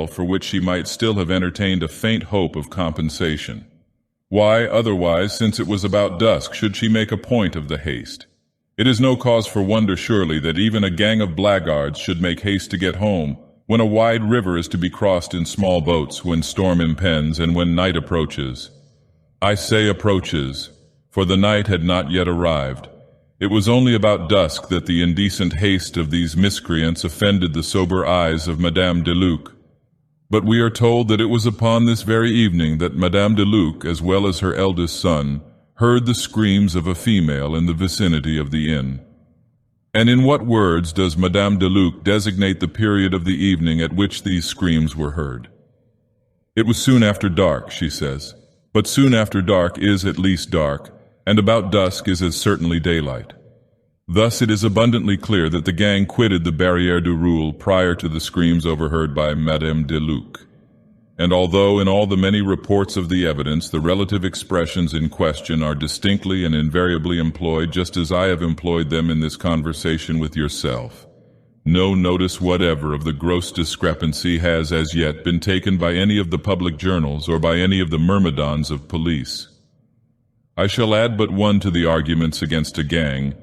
for which she might still have entertained a faint hope of compensation. Why, otherwise, since it was about dusk, should she make a point of the haste? It is no cause for wonder, surely, that even a gang of blackguards should make haste to get home, when a wide river is to be crossed in small boats, when storm impends, and when night approaches. I say approaches, for the night had not yet arrived. It was only about dusk that the indecent haste of these miscreants offended the sober eyes of Madame de Luc. But we are told that it was upon this very evening that Madame de Luc, as well as her eldest son, heard the screams of a female in the vicinity of the inn. And in what words does Madame de Luc designate the period of the evening at which these screams were heard? It was soon after dark, she says. But soon after dark is at least dark, and about dusk is as certainly daylight. Thus it is abundantly clear that the gang quitted the Barrière du Roule prior to the screams overheard by Madame de Luc. And although in all the many reports of the evidence the relative expressions in question are distinctly and invariably employed just as I have employed them in this conversation with yourself, no notice whatever of the gross discrepancy has as yet been taken by any of the public journals or by any of the myrmidons of police. I shall add but one to the arguments against a gang,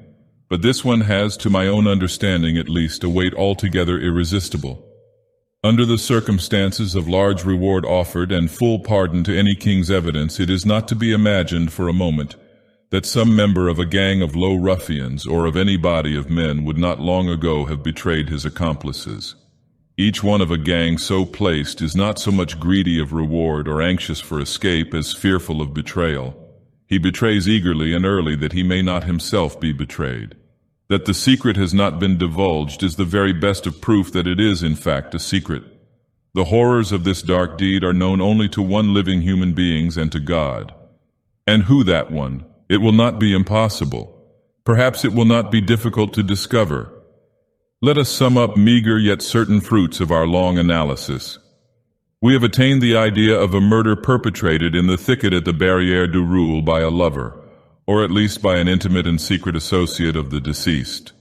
but this one has, to my own understanding at least, a weight altogether irresistible. Under the circumstances of large reward offered and full pardon to any king's evidence, it is not to be imagined for a moment that some member of a gang of low ruffians or of any body of men would not long ago have betrayed his accomplices. Each one of a gang so placed is not so much greedy of reward or anxious for escape as fearful of betrayal. He betrays eagerly and early that he may not himself be betrayed. That the secret has not been divulged is the very best of proof that it is in fact a secret. The horrors of this dark deed are known only to one living human being and to God. And who that one? It will not be impossible. Perhaps it will not be difficult to discover. Let us sum up meager yet certain fruits of our long analysis. We have attained the idea of a murder perpetrated in the thicket at the Barrière du Roule by a lover, or at least by an intimate and secret associate of the deceased.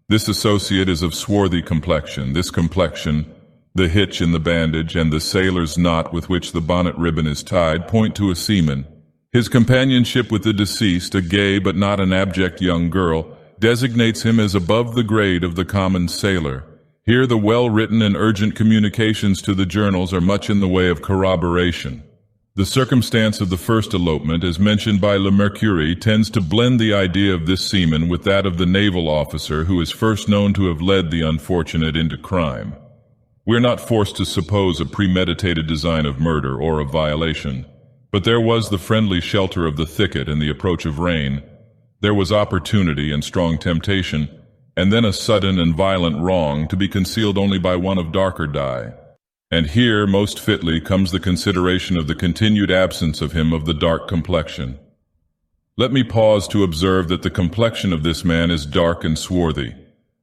This associate is of swarthy complexion. This complexion, the hitch in the bandage, and the sailor's knot with which the bonnet ribbon is tied point to a seaman. His companionship with the deceased, a gay but not an abject young girl, designates him as above the grade of the common sailor. Here the well-written and urgent communications to the journals are much in the way of corroboration. The circumstance of the first elopement, as mentioned by Le Mercury, tends to blend the idea of this seaman with that of the naval officer who is first known to have led the unfortunate into crime. We are not forced to suppose a premeditated design of murder or of violation, but there was the friendly shelter of the thicket and the approach of rain. There was opportunity and strong temptation, and then a sudden and violent wrong to be concealed only by one of darker dye. And here, most fitly, comes the consideration of the continued absence of him of the dark complexion. Let me pause to observe that the complexion of this man is dark and swarthy.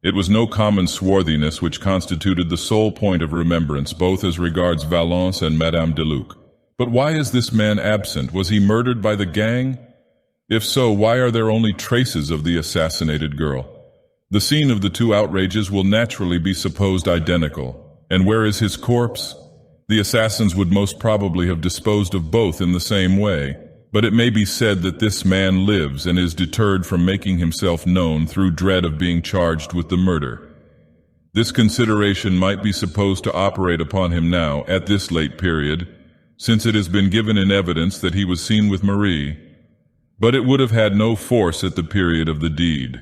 It was no common swarthiness which constituted the sole point of remembrance, both as regards Valence and Madame de Luc. But why is this man absent? Was he murdered by the gang? If so, why are there only traces of the assassinated girl? The scene of the two outrages will naturally be supposed identical. And where is his corpse? The assassins would most probably have disposed of both in the same way, but it may be said that this man lives and is deterred from making himself known through dread of being charged with the murder. This consideration might be supposed to operate upon him now, at this late period, since it has been given in evidence that he was seen with Marie, but it would have had no force at the period of the deed.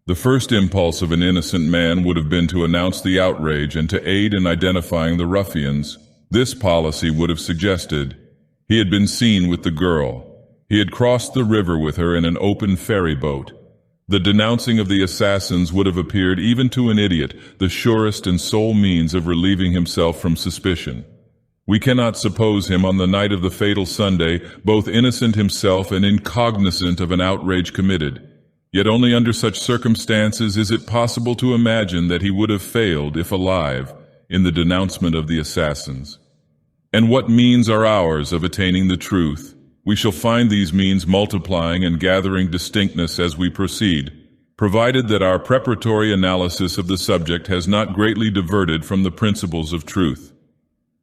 The first impulse of an innocent man would have been to announce the outrage and to aid in identifying the ruffians. This policy would have suggested he had been seen with the girl. He had crossed the river with her in an open ferry boat. The denouncing of the assassins would have appeared, even to an idiot, the surest and sole means of relieving himself from suspicion. We cannot suppose him on the night of the fatal Sunday both innocent himself and incognizant of an outrage committed. Yet only under such circumstances is it possible to imagine that he would have failed, if alive, in the denouncement of the assassins. And what means are ours of attaining the truth? We shall find these means multiplying and gathering distinctness as we proceed, provided that our preparatory analysis of the subject has not greatly diverted from the principles of truth.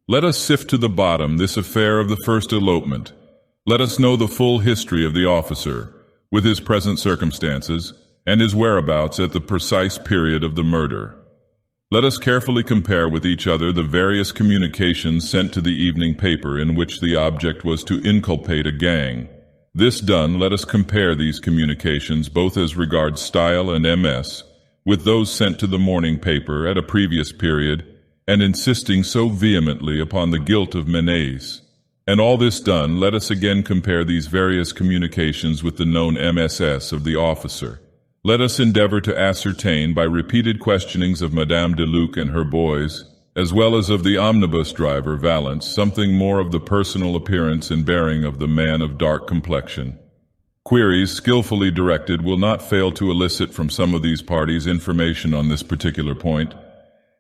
Let us sift to the bottom this affair of the first elopement. Let us know the full history of the officer, with his present circumstances, and his whereabouts at the precise period of the murder. Let us carefully compare with each other the various communications sent to the evening paper in which the object was to inculpate a gang. This done, let us compare these communications, both as regards style and MS, with those sent to the morning paper at a previous period, and insisting so vehemently upon the guilt of Menace. And all this done, let us again compare these various communications with the known MSS of the officer. Let us endeavor to ascertain by repeated questionings of Madame de Luc and her boys, as well as of the omnibus driver Valence, something more of the personal appearance and bearing of the man of dark complexion. Queries, skillfully directed, will not fail to elicit from some of these parties information on this particular point,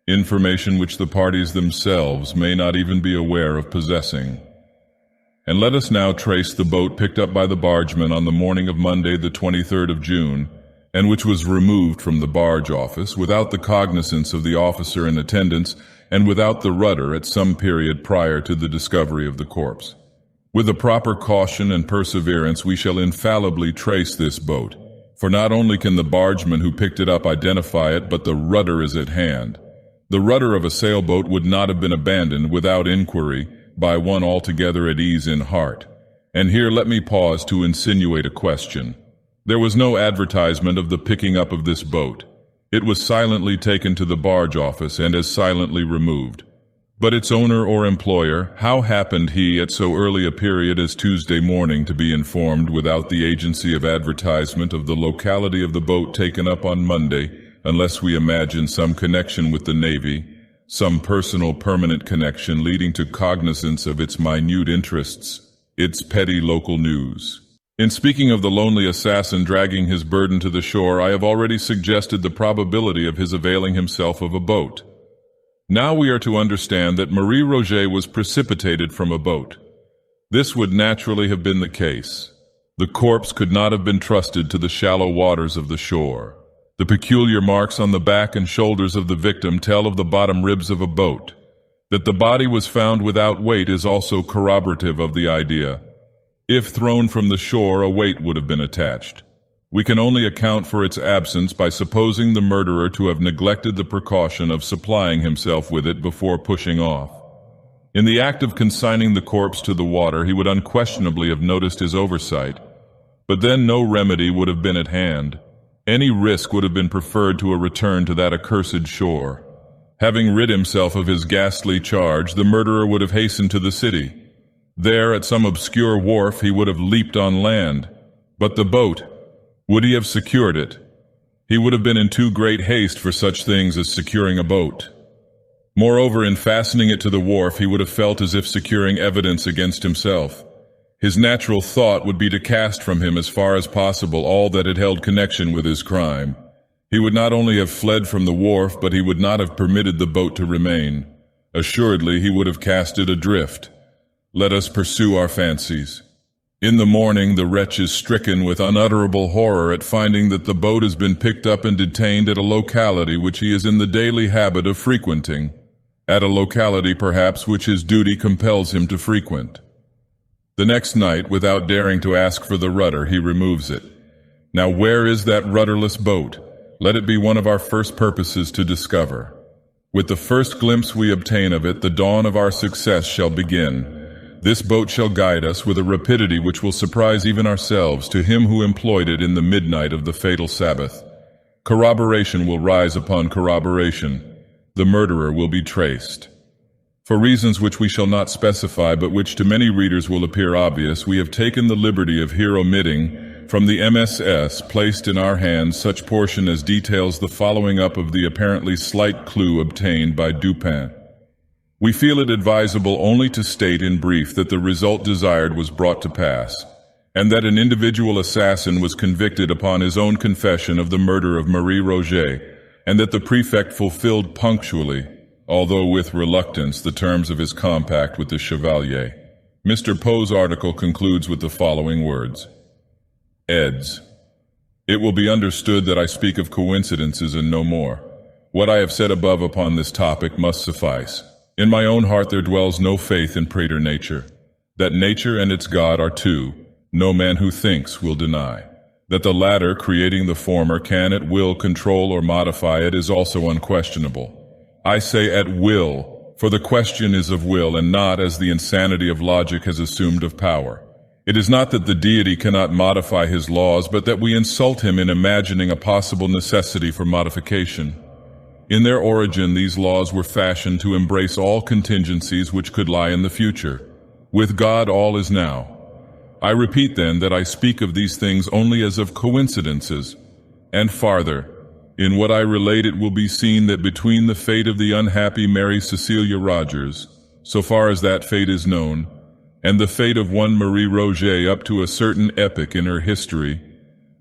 information which the parties themselves may not even be aware of possessing. And let us now trace the boat picked up by the bargeman on the morning of Monday, the 23rd of June, and which was removed from the barge office without the cognizance of the officer in attendance and without the rudder at some period prior to the discovery of the corpse. With the proper caution and perseverance we shall infallibly trace this boat, for not only can the bargeman who picked it up identify it, but the rudder is at hand. The rudder of a sailboat would not have been abandoned without inquiry by one altogether at ease in heart. And here let me pause to insinuate a question. There was no advertisement of the picking up of this boat. It was silently taken to the barge office and as silently removed. But its owner or employer, how happened he at so early a period as Tuesday morning to be informed without the agency of advertisement of the locality of the boat taken up on Monday, unless we imagine some connection with the Navy, some personal permanent connection leading to cognizance of its minute interests, its petty local news? In speaking of the lonely assassin dragging his burden to the shore, I have already suggested the probability of his availing himself of a boat. Now we are to understand that Marie Rogêt was precipitated from a boat. This would naturally have been the case. The corpse could not have been trusted to the shallow waters of the shore. The peculiar marks on the back and shoulders of the victim tell of the bottom ribs of a boat. That the body was found without weight is also corroborative of the idea. If thrown from the shore, a weight would have been attached. We can only account for its absence by supposing the murderer to have neglected the precaution of supplying himself with it before pushing off. In the act of consigning the corpse to the water, he would unquestionably have noticed his oversight. But then no remedy would have been at hand. Any risk would have been preferred to a return to that accursed shore. Having rid himself of his ghastly charge, the murderer would have hastened to the city. There, at some obscure wharf, he would have leaped on land. But the boat, would he have secured it? He would have been in too great haste for such things as securing a boat. Moreover, in fastening it to the wharf, he would have felt as if securing evidence against himself. His natural thought would be to cast from him as far as possible all that had held connection with his crime. He would not only have fled from the wharf, but he would not have permitted the boat to remain. Assuredly, he would have cast it adrift. Let us pursue our fancies. In the morning, the wretch is stricken with unutterable horror at finding that the boat has been picked up and detained at a locality which he is in the daily habit of frequenting, at a locality perhaps which his duty compels him to frequent. The next night, without daring to ask for the rudder, he removes it. Now where is that rudderless boat? Let it be one of our first purposes to discover. With the first glimpse we obtain of it, the dawn of our success shall begin. This boat shall guide us with a rapidity which will surprise even ourselves to him who employed it in the midnight of the fatal Sabbath. Corroboration will rise upon corroboration. The murderer will be traced. For reasons which we shall not specify, but which to many readers will appear obvious, we have taken the liberty of here omitting from the MSS placed in our hands such portion as details the following up of the apparently slight clue obtained by Dupin. We feel it advisable only to state in brief that the result desired was brought to pass, and that an individual assassin was convicted upon his own confession of the murder of Marie Rogêt, and that the prefect fulfilled punctually, although with reluctance, the terms of his compact with the Chevalier. Mr. Poe's article concludes with the following words. Eds. It will be understood that I speak of coincidences and no more. What I have said above upon this topic must suffice. In my own heart there dwells no faith in praetor nature. That nature and its God are two, no man who thinks will deny. That the latter, creating the former, can at will control or modify it is also unquestionable. I say at will, for the question is of will and not as the insanity of logic has assumed of power. It is not that the deity cannot modify his laws, but that we insult him in imagining a possible necessity for modification. In their origin, these laws were fashioned to embrace all contingencies which could lie in the future. With God, all is now. I repeat then that I speak of these things only as of coincidences, and farther, in what I relate it will be seen that between the fate of the unhappy Mary Cecilia Rogers, so far as that fate is known, and the fate of one Marie Rogêt up to a certain epoch in her history,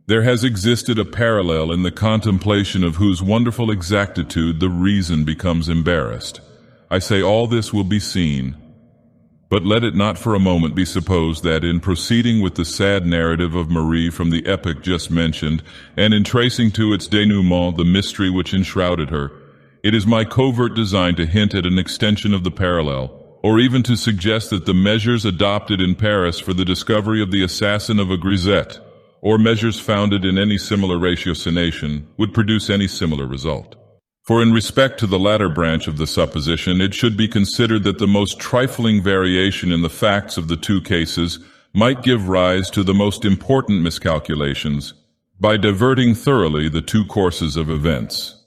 there has existed a parallel in the contemplation of whose wonderful exactitude the reason becomes embarrassed. I say all this will be seen, but let it not for a moment be supposed that in proceeding with the sad narrative of Marie from the epoch just mentioned, and in tracing to its denouement the mystery which enshrouded her, it is my covert design to hint at an extension of the parallel, or even to suggest that the measures adopted in Paris for the discovery of the assassin of a grisette, or measures founded in any similar ratiocination, would produce any similar result. For in respect to the latter branch of the supposition, it should be considered that the most trifling variation in the facts of the two cases might give rise to the most important miscalculations by diverting thoroughly the two courses of events.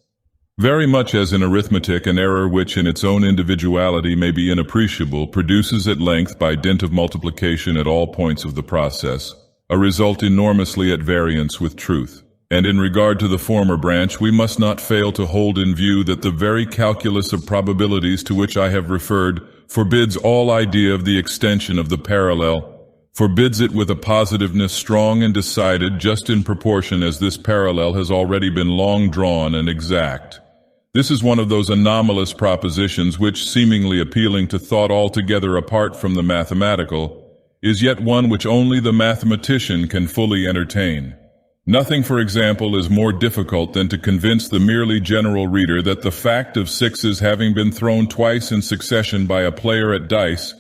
Very much as in arithmetic, an error which in its own individuality may be inappreciable produces at length, by dint of multiplication at all points of the process, a result enormously at variance with truth. And in regard to the former branch, we must not fail to hold in view that the very calculus of probabilities to which I have referred forbids all idea of the extension of the parallel, forbids it with a positiveness strong and decided just in proportion as this parallel has already been long drawn and exact. This is one of those anomalous propositions which, seemingly appealing to thought altogether apart from the mathematical, is yet one which only the mathematician can fully entertain. Nothing, for example, is more difficult than to convince the merely general reader that the fact of sixes having been thrown twice in succession by a player at dice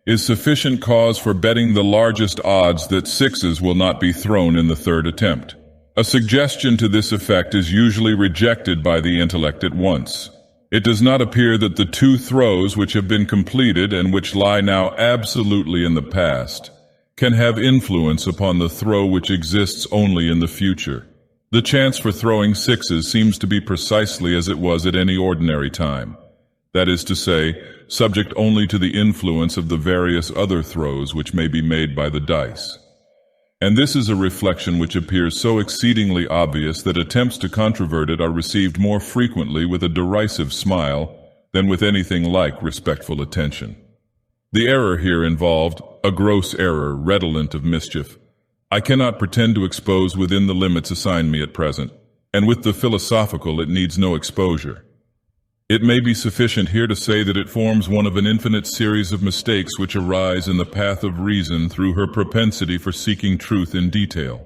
is sufficient cause for betting the largest odds that sixes will not be thrown in the third attempt. A suggestion to this effect is usually rejected by the intellect at once. It does not appear that the two throws which have been completed and which lie now absolutely in the past can have influence upon the throw which exists only in the future. The chance for throwing sixes seems to be precisely as it was at any ordinary time. That is to say, subject only to the influence of the various other throws which may be made by the dice. And this is a reflection which appears so exceedingly obvious that attempts to controvert it are received more frequently with a derisive smile than with anything like respectful attention. The error here involved, a gross error redolent of mischief, I cannot pretend to expose within the limits assigned me at present, and with the philosophical it needs no exposure. It may be sufficient here to say that it forms one of an infinite series of mistakes which arise in the path of reason through her propensity for seeking truth in detail.